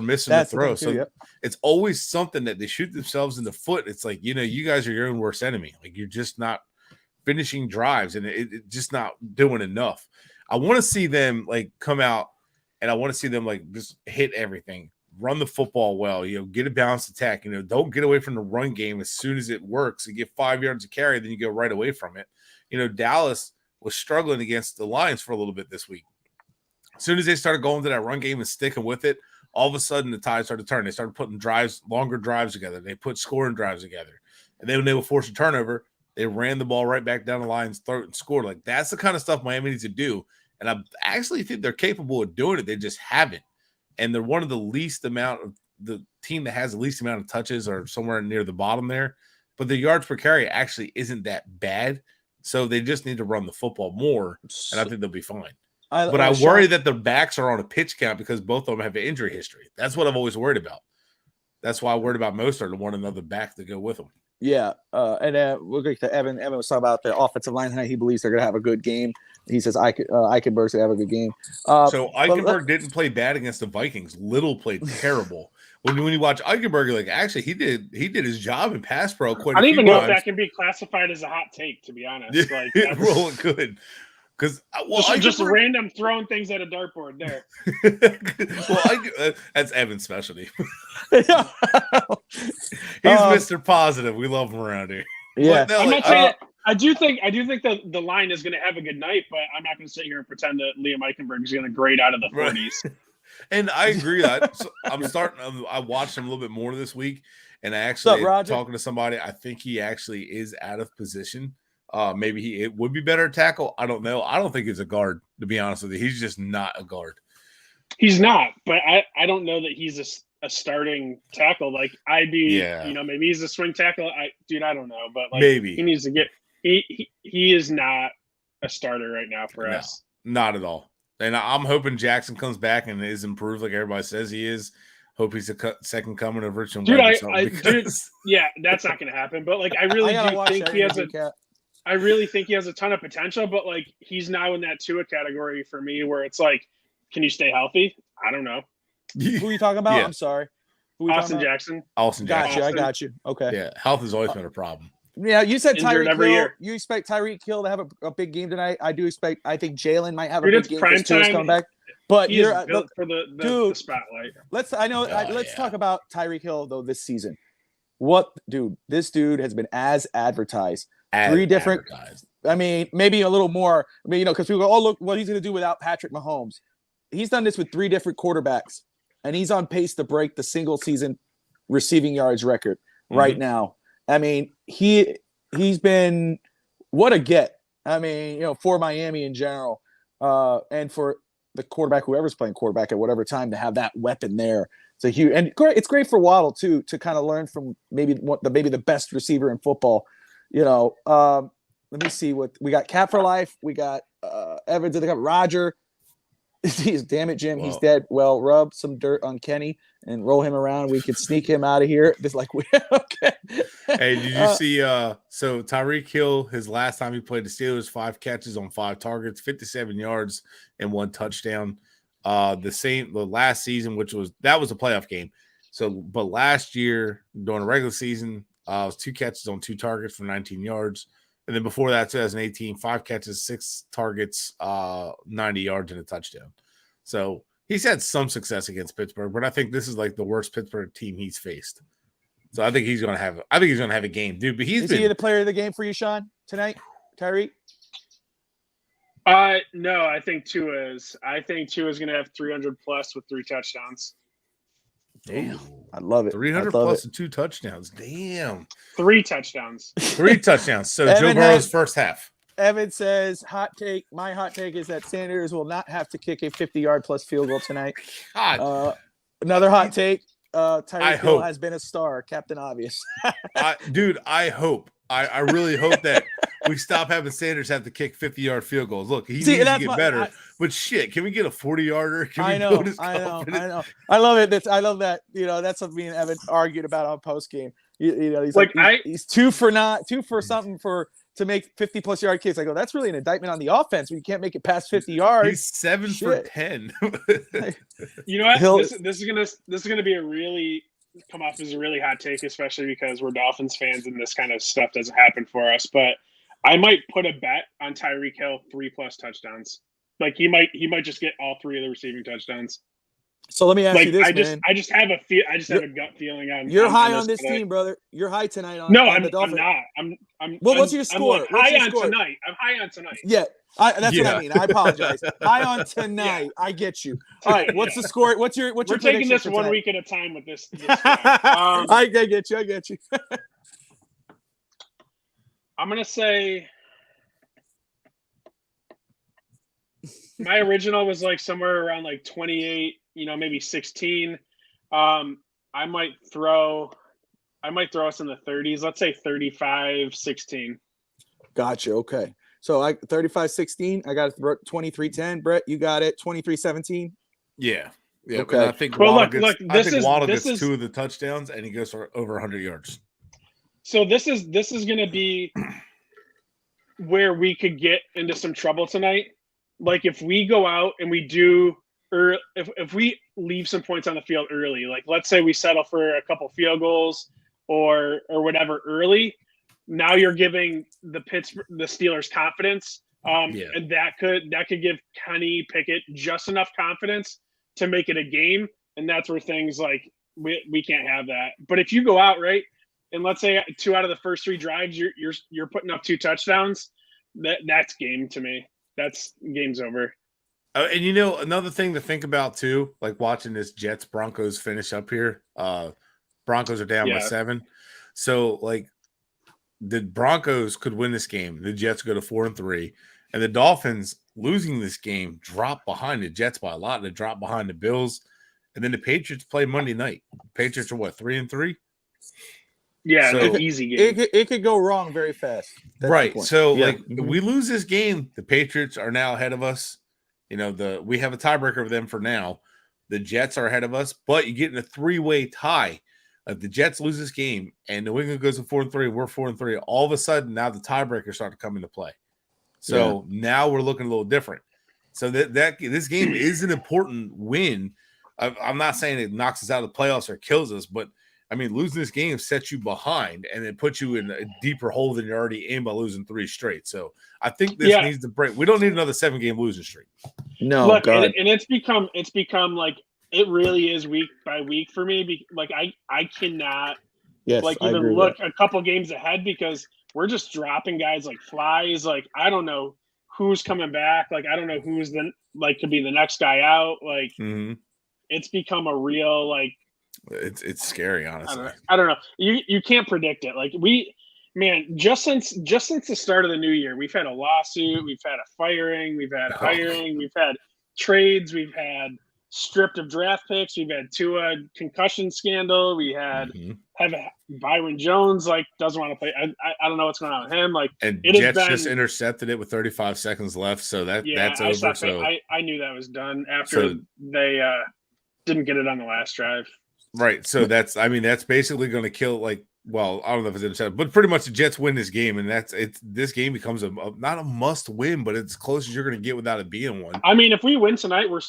missing the throw. So it's always something that they shoot themselves in the foot. It's like, you guys are your own worst enemy. Like you're just not finishing drives and it just not doing enough. I want to see them like come out and I want to see them like just hit everything, run the football well, get a balanced attack, don't get away from the run game as soon as it works and get 5 yards of carry, then you go right away from it. Dallas was struggling against the Lions for a little bit this week. As soon as they started going to that run game and sticking with it, all of a sudden the tide started turning. They started putting longer drives together. They put scoring drives together. And then when they were forced a turnover, they ran the ball right back down the Lions' throat and scored. Like that's the kind of stuff Miami needs to do. And I actually think they're capable of doing it. They just haven't. And they're one of the team that has the least amount of touches or somewhere near the bottom there. But the yards per carry actually isn't that bad. So they just need to run the football more. And I think they'll be fine. But I worry that their backs are on a pitch count because both of them have an injury history. That's what I've always worried about. That's why I worried about Mostert to want another back to go with them. Yeah, and we'll get to Evan. Evan was talking about the offensive line tonight. He believes they're going to have a good game. He says Eichenberg's going to have a good game. So Eichenberg didn't play bad against the Vikings. Little played terrible. When you watch Eichenberg, you're like, actually, he did his job in pass pro quite a few times. I don't even know if that can be classified as a hot take, to be honest. Like, well, it could. Because just random throwing things at a dartboard there. That's Evan's specialty. He's Mr. Positive. We love him around here. Yeah, I'm not saying I do think that the line is going to have a good night, but I'm not going to sit here and pretend that Liam Eichenberg is going to grade out of the 40s. Right. And I agree that I watched him a little bit more this week, and I actually talking to somebody. I think he actually is out of position. Maybe it would be better at tackle. I don't know. I don't think he's a guard, to be honest with you. He's just not a guard. He's not, but I don't know that he's a starting tackle. Like I'd be, maybe he's a swing tackle. I don't know, but like maybe he needs to get. He is not a starter right now for us. Not at all. And I'm hoping Jackson comes back and is improved like everybody says he is. Hope he's a second coming of Richard. Dude, that's not going to happen. But like, I really do think he has I really think he has a ton of potential. But like, he's now in that Tua category for me, where it's like, can you stay healthy? I don't know. Who are you talking about? I'm sorry. Austin Jackson. Gotcha. I got you. Okay. Yeah, health has always been a problem. Yeah, you said Tyreek Hill. Year. You expect Tyreek Hill to have a big game tonight. I do expect. I think Jalen might have a Dude, big game. Prime time. Coming back. But you're built for the spotlight. Let's talk about Tyreek Hill though this season. This dude has been as advertised. Three different. I mean, maybe a little more. I mean, because people go, "Oh, look what he's going to do without Patrick Mahomes." He's done this with 3 different quarterbacks, and he's on pace to break the single season receiving yards record right now. I mean, he's been what a get. I mean, for Miami in general, and for the quarterback, whoever's playing quarterback at whatever time, to have that weapon there. It's a huge, and it's great for Waddle too to kind of learn from maybe the best receiver in football. Let me see what we got. Cap for life. We got Evans. They got Roger. Damn it, Jim. Whoa. He's dead. Well, rub some dirt on Kenny and roll him around. We could sneak him out of here. Just like okay. Hey, did you see? So Tyreek Hill, his last time he played the Steelers, 5 catches on 5 targets, 57 yards and 1 touchdown. The last season, that was a playoff game. So, but last year during the regular season, it was 2 catches on 2 targets for 19 yards. And then before that, 2018, 5 catches, 6 targets, 90 yards and a touchdown. So he's had some success against Pittsburgh, but I think this is like the worst Pittsburgh team he's faced. So I think he's going to have a game, dude. But is he the player of the game for you, Shawn, tonight, Tyreek? No, I think Tua is. I think Tua is going to have 300 plus with 3 touchdowns. Damn, I love it. 300 plus and 2 touchdowns. Damn, 3 touchdowns. 3 touchdowns. So Joe Burrow's first half. Evan says, "Hot take. My hot take is that Sanders will not have to kick a 50-yard plus field goal tonight." Another hot take. Tyreek Hill has been a star, Captain Obvious. Dude, I hope. I really hope that we stop having Sanders have to kick 50-yard field goals. Look, he needs to get better. But shit, can we get a 40-yarder? I know. I love it. I love that. That's what me and Evan argued about on post game. He's he's 2 for something to make 50+ yard kicks. I go, that's really an indictment on the offense when you can't make it past 50 yards. He's 7 for 10. You know what? This is gonna be a really come off as a really hot take, especially because we're Dolphins fans and this kind of stuff doesn't happen for us. But I might put a bet on Tyreek Hill 3+ touchdowns. Like he might just get all 3 of the receiving touchdowons. So let me ask you this, I just have a gut feeling on. You're high on this team, brother. You're high tonight on. No, on the Dolphins. I'm not. What's your score? I'm high on tonight. I'm high on tonight. Yeah, that's what I mean. I apologize. High on tonight. Yeah. I get you. All right. What's the score? What's your We're taking this 1 week at a time with this. I get you. I'm gonna say. My original was like somewhere around like 28, maybe 16. I might throw us in the 30s. Let's say 35-16. Gotcha. Okay. So 35-16. I got 23-10. Brett, you got it. 23-17. Yeah. Okay. And I think Waddle gets 2 of the touchdowns and he goes for over 100 yards. So this is going to be where we could get into some trouble tonight. Like if we go out and we do, or if we leave some points on the field early, like let's say we settle for a couple field goals or whatever early, now you're giving the Steelers confidence, and that could give Kenny Pickett just enough confidence to make it a game, and that's where things like we can't have that. But if you go out right, and let's say 2 out of the first 3 drives, you're putting up 2 touchdowns, that's game to me. That's game's over. And another thing to think about too, like watching this Jets Broncos finish up here. Broncos are down by 7. So like the Broncos could win this game. The Jets go to 4-3, and the Dolphins losing this game drop behind the Jets by a lot. They drop behind the Bills, and then the Patriots play Monday night. Patriots are what, 3-3? Yeah, So, easy game. It could go wrong very fast. That's right. So, yeah. if we lose this game, the Patriots are now ahead of us. You know, we have a tiebreaker with them for now. The Jets are ahead of us, but you get in a 3-way tie. If the Jets lose this game and New England goes to 4-3, we're 4-3. All of a sudden, now the tiebreakers start to come into play. So now we're looking a little different. So that this game is an important win. I'm not saying it knocks us out of the playoffs or kills us, but I mean, losing this game sets you behind and it puts you in a deeper hole than you're already in by losing 3 straight. So I think this needs to break. We don't need another 7-game losing streak. No, look, God. And it's become like it really is week by week for me. Like I cannot even look a couple games ahead because we're just dropping guys like flies. Like I don't know who's coming back. Like I don't know who's could be the next guy out. Like it's become a real like. It's scary, honestly. I don't know. You can't predict it. Like just since the start of the new year, we've had a lawsuit, we've had a firing, we've had hiring, we've had trades, we've had stripped of draft picks, we've had Tua concussion scandal, we had have Byron Jones doesn't want to play. I don't know what's going on with him. And Jets just intercepted it with 35 seconds left, so that's over. So I knew that was done after they didn't get it on the last drive. Right. So that's basically going to kill well, I don't know if it's intercepted, but pretty much the Jets win this game, and this game becomes not a must win, but it's as close as you're going to get without it being one. I mean, if we win tonight, we're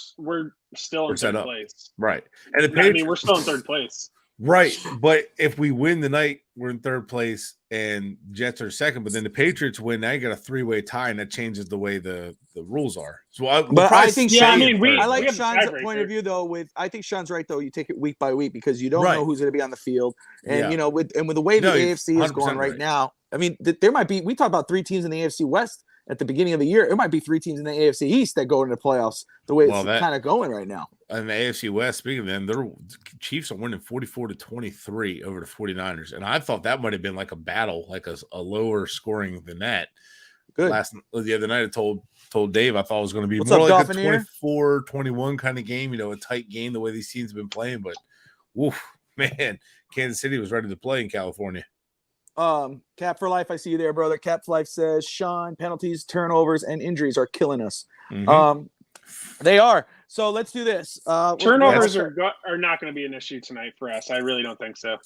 still in third place. Right. And the Patriots, we're still in third place. Right. But if we win tonight, we're in third place and Jets are second, but then the Patriots win, now you got a 3-way tie, and that changes the way the rules are. So I think I like Sean's point of view though. I think Sean's right though. You take it week by week because you don't know who's going to be on the field, and with the way the AFC is going right now. I mean, there might be. We talked about 3 teams in the AFC West at the beginning of the year. It might be 3 teams in the AFC East that go into the playoffs. The way it's kind of going right now. In the AFC West, speaking of them, the Chiefs are winning 44-23 over the 49ers, and I thought that might have been like a battle, like a lower scoring than that. Good. The other night, I told Dave I thought it was going to be more like a 24-21 kind of game, a tight game the way these teams have been playing. But, woof, man, Kansas City was ready to play in California. Cap for Life, I see you there, brother. Cap for Life says, Sean, penalties, turnovers, and injuries are killing us. They are. So let's do this. Turnovers are not going to be an issue tonight for us. I really don't think so.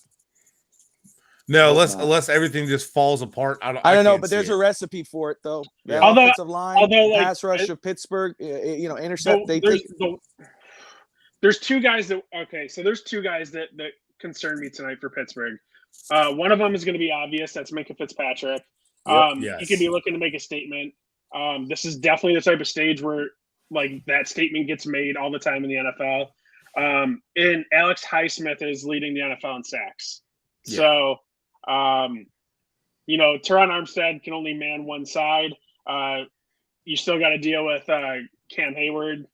No, unless everything just falls apart. I don't know, but there's a recipe for it, though. Yeah. Offensive line, pass rush of Pittsburgh, intercept. There's 2 guys that there's 2 guys that concern me tonight for Pittsburgh. One of them is going to be obvious. That's Minkah Fitzpatrick. He could be looking to make a statement. This is definitely the type of stage where that statement gets made all the time in the NFL. And Alex Highsmith is leading the NFL in sacks. Yeah. So, Teron Armstead can only man one side. You still got to deal with Cam Hayward.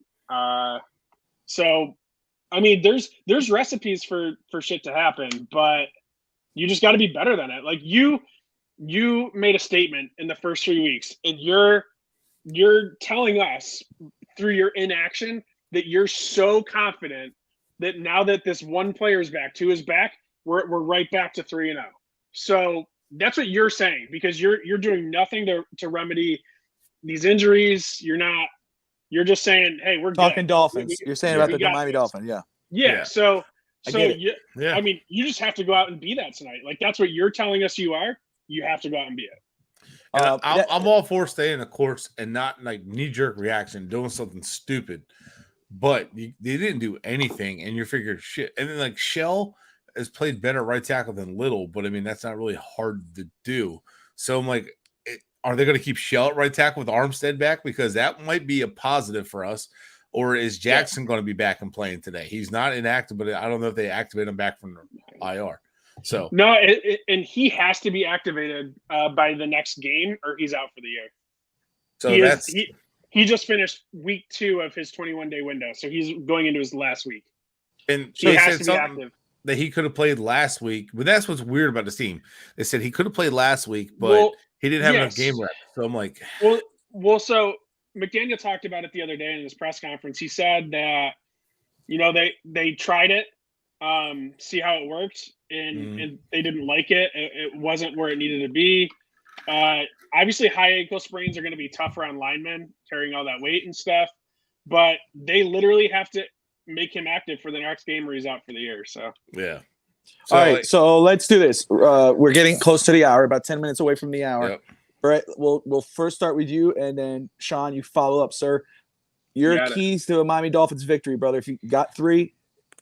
So, I mean, there's recipes for shit to happen, but you just got to be better than it. Like you made a statement in the first 3 weeks, and you're telling us through your inaction that you're so confident that now that this one player is back, 2 is back, we're right back to 3-0. So that's what you're saying, because you're doing nothing to remedy these injuries. You're just saying, hey, we're talking good. Dolphins. You're saying about the Miami Dolphins, yeah. Yeah. So I mean, you just have to go out and be that tonight. Like that's what you're telling us you are. You have to go out and be it. I'm all for staying the course and not knee-jerk reaction, doing something stupid. But they didn't do anything, and you figured shit. And then Shell has played better right tackle than Little, but I mean that's not really hard to do. So I'm like, are they going to keep Shell at right tackle with Armstead back, because that might be a positive for us? Or is Jackson going to be back and playing today? He's not inactive, but I don't know if they activate him back from the IR. So no, and he has to be activated by the next game, or he's out for the year. So he just finished week 2 of his 21-day window, so he's going into his last week. And he has to be active. that he could have played last week, but that's what's weird about this team. They said he could have played last week, but he didn't have enough game reps. So I'm like, so McDaniel talked about it the other day in his press conference. He said that, they tried it, see how it worked, and they didn't like it. It wasn't where it needed to be. Obviously, high ankle sprains are going to be tougher on linemen carrying all that weight and stuff, but they literally have to make him active for the next game where he's out for the year. So yeah. All right, so let's do this. We're getting close to the hour, about 10 minutes away from the hour. Yep. Brett, we'll first start with you, and then Shawn, you follow up, sir. Your keys to a Miami Dolphins victory, brother. If you got 3.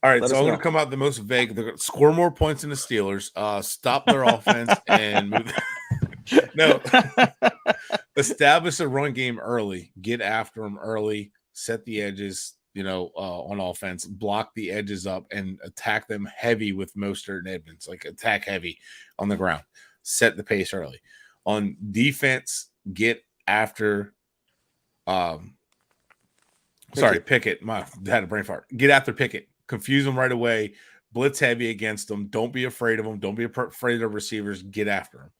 All right, so I'm going to come out the most vague. They're going to score more points than the Steelers, stop their offense, and move. No, establish a run game early, get after them early, set the edges, on offense, block the edges up, and attack them heavy with Mostert and Edmonds, like attack heavy on the ground. Set the pace early. On defense, get after Pickett. I had a brain fart. Get after Pickett. Confuse them right away. Blitz heavy against them. Don't be afraid of them. Don't be afraid of receivers. Get after them.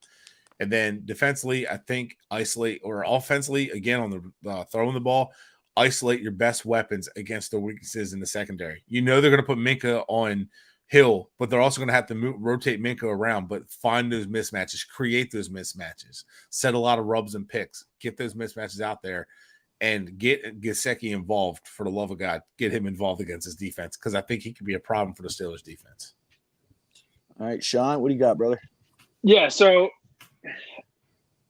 And then defensively, I think isolate, or offensively, again on the throwing the ball, isolate your best weapons against the weaknesses in the secondary. They're going to put Minka on Hill, but they're also going to have to rotate Minka around, but find those mismatches, create those mismatches, set a lot of rubs and picks, get those mismatches out there, and get Gesicki involved, for the love of God. Get him involved against his defense, because I think he could be a problem for the Steelers defense. All right, Shawn, what do you got, brother? Yeah, so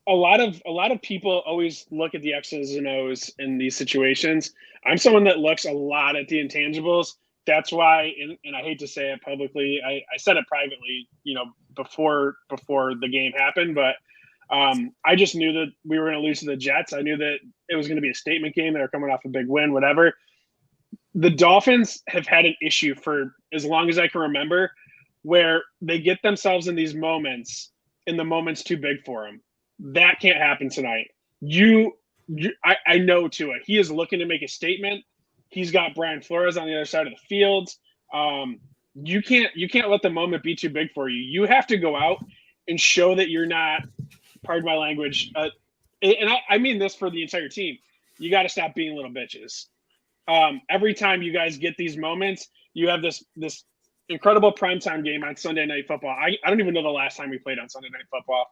a lot of people always look at the X's and O's in these situations. I'm someone that looks a lot at the intangibles. That's why, and I hate to say it publicly, I said it privately, before the game happened, but I just knew that we were going to lose to the Jets. I knew that it was going to be a statement game. They were coming off a big win, whatever. The Dolphins have had an issue for as long as I can remember, where they get themselves in these moments, and the moment's too big for them. That can't happen tonight. I know Tua. He is looking to make a statement. He's got Brian Flores on the other side of the field. You can't let the moment be too big for you. You have to go out and show that you're not, pardon my language, and I mean this for the entire team. You got to stop being little bitches. Every time you guys get these moments, you have this incredible primetime game on Sunday Night Football. I don't even know the last time we played on Sunday Night Football.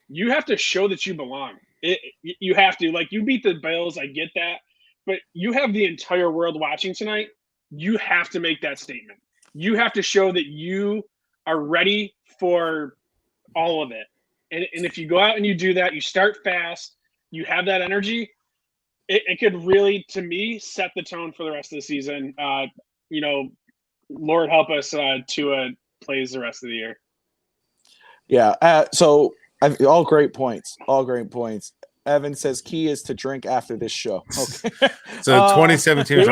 You have to show that you belong. You have to. Like, you beat the Bills, I get that. But you have the entire world watching tonight. You have to make that statement. You have to show that you are ready for all of it. And if you go out and you do that, you start fast, you have that energy, it could really, to me, set the tone for the rest of the season. Lord help us, Tua plays the rest of the year. Yeah. So all great points. All great points. Evan says key is to drink after this show. Okay. So 2017 was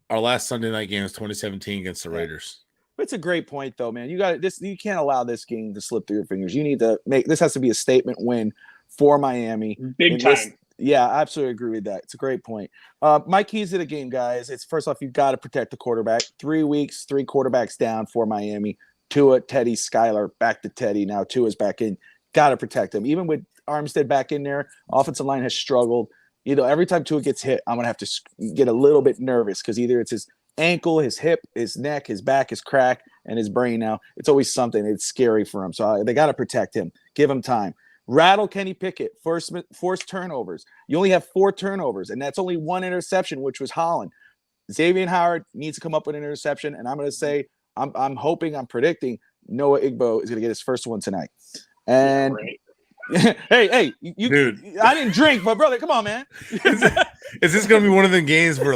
our last Sunday night game was 2017 against the Raiders. It's a great point, though, man. You can't allow this game to slip through your fingers. You need to this has to be a statement win for Miami. Big time. Yeah, I absolutely agree with that. It's a great point. My keys to the game, guys. It's first off, you've got to protect the quarterback. 3 weeks, 3 quarterbacks down for Miami. Tua, Teddy, Skylar, back to Teddy. Now Tua's back in. Got to protect him. Even with Armstead back in there, offensive line has struggled. Every time Tua gets hit, I'm going to have to get a little bit nervous, because either it's his ankle, his hip, his neck, his back, his crack, and his brain now. It's always something. It's scary for him. So they got to protect him. Give him time. Rattle Kenny Pickett. Force turnovers. You only have 4 turnovers, and that's only 1 interception, which was Holland. Xavier Howard needs to come up with an interception, and I'm going to say, I'm predicting Noah Igbo is going to get his first one tonight. And hey, you, dude, I didn't drink, but brother, come on, man. Is this going to be one of the games where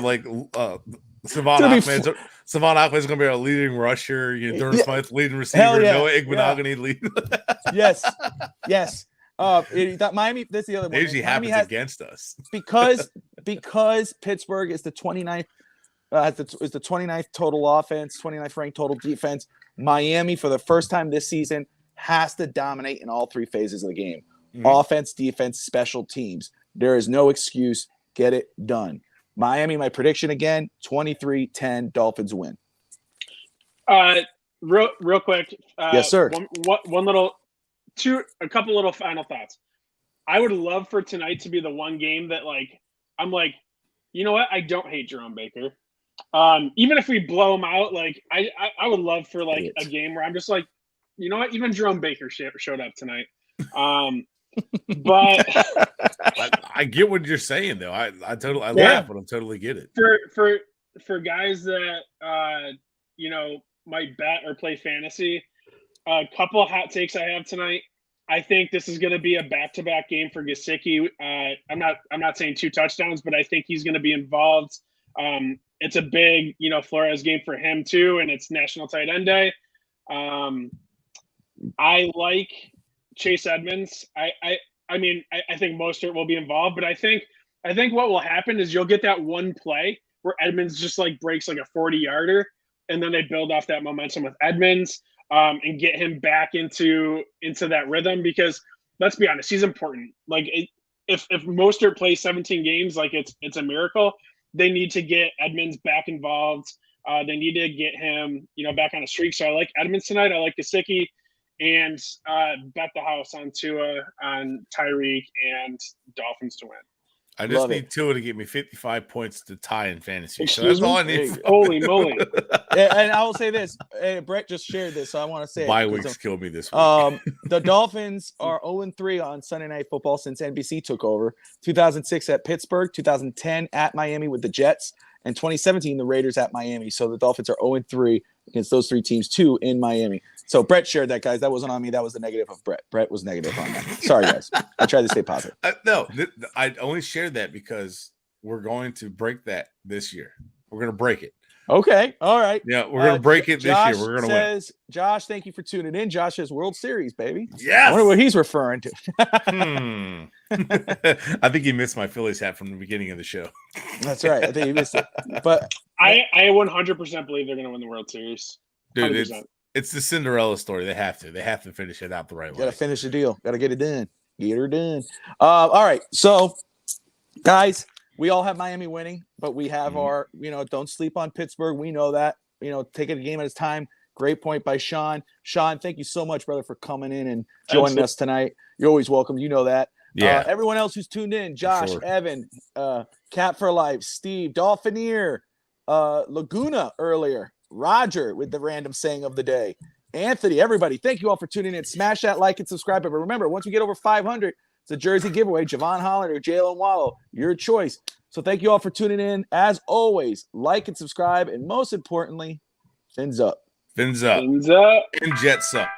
Savon Ahmed is going to be our leading rusher, Durham Smith leading receiver, Noah Igbenogany lead? Yes. Miami. That's the other one. It usually happens against us because Pittsburgh is the 29th. Is the 29th total offense, 29th ranked total defense. Miami, for the first time this season, has to dominate in all 3 phases of the game. Mm-hmm. Offense, defense, special teams. There is no excuse. Get it done. Miami, my prediction again, 23-10, Dolphins win. Real quick. Yes, sir. A couple little final thoughts. I would love for tonight to be the one game that I'm like, you know what? I don't hate Jerome Baker. Even if we blow him out, I would love for a game where I'm just like, you know what? Even Jerome Baker showed up tonight. But I get what you're saying though. I laugh, but I totally get it. For guys that might bet or play fantasy, a couple of hot takes I have tonight. I think this is going to be a back-to-back game for Gesicki. I'm not saying 2 touchdowns, but I think he's going to be involved. It's a big, Flores game for him too, and it's National Tight End Day. I like Chase Edmonds. I think Mostert will be involved, but I think what will happen is you'll get that one play where Edmonds just breaks a 40-yarder, and then they build off that momentum with Edmonds. And get him back into that rhythm, because let's be honest, he's important. If Mostert plays 17 games, it's a miracle. They need to get Edmonds back involved. They need to get him, back on a streak. So I like Edmonds tonight. I like Gesicki, and bet the house on Tua, on Tyreek, and Dolphins to win. I just need Tua to get me 55 points to tie in fantasy. So Excuse that's all I me? need. Holy moly. And I will say this. Brett just shared this, so I want to say Bye weeks killed me this week. The Dolphins are 0-3 on Sunday Night Football since NBC took over. 2006 at Pittsburgh, 2010 at Miami with the Jets, and 2017 the Raiders at Miami. So the Dolphins are 0-3 against those 3 teams, 2 in Miami. So Brett shared that, guys. That wasn't on me. That was the negative of Brett. Brett was negative on that. Sorry, guys. I tried to stay positive. I only shared that because we're going to break that this year. We're going to break it. Okay. All right. Yeah, we're going to break it this year. We're going to win. Josh, thank you for tuning in. Josh says World Series, baby. Yes. I wonder what he's referring to. I think he missed my Phillies hat from the beginning of the show. That's right. I think he missed it. But I 100% believe they're going to win the World Series. 100%. Dude, it's the Cinderella story. They have to finish it out the right way. Got to finish the deal. Got to get it done. Get her done. All right. So, guys, we all have Miami winning, but we have our, don't sleep on Pittsburgh. We know that, take it a game at a time. Great point by Shawn. Shawn, thank you so much, brother, for coming in and joining us tonight. You're always welcome. You know that. Yeah. Everyone else who's tuned in, Josh, Evan, Cat for Life, Steve, Dolphinier, Laguna earlier, Roger with the random saying of the day, Anthony, everybody, thank you all for tuning in. Smash that like and subscribe. But remember, once we get over 500, it's a jersey giveaway. Javon Holland or Jalen Waddle, your choice. So thank you all for tuning in. As always, like and subscribe. And most importantly, fins up. Fins up. Fins up. And Jets up.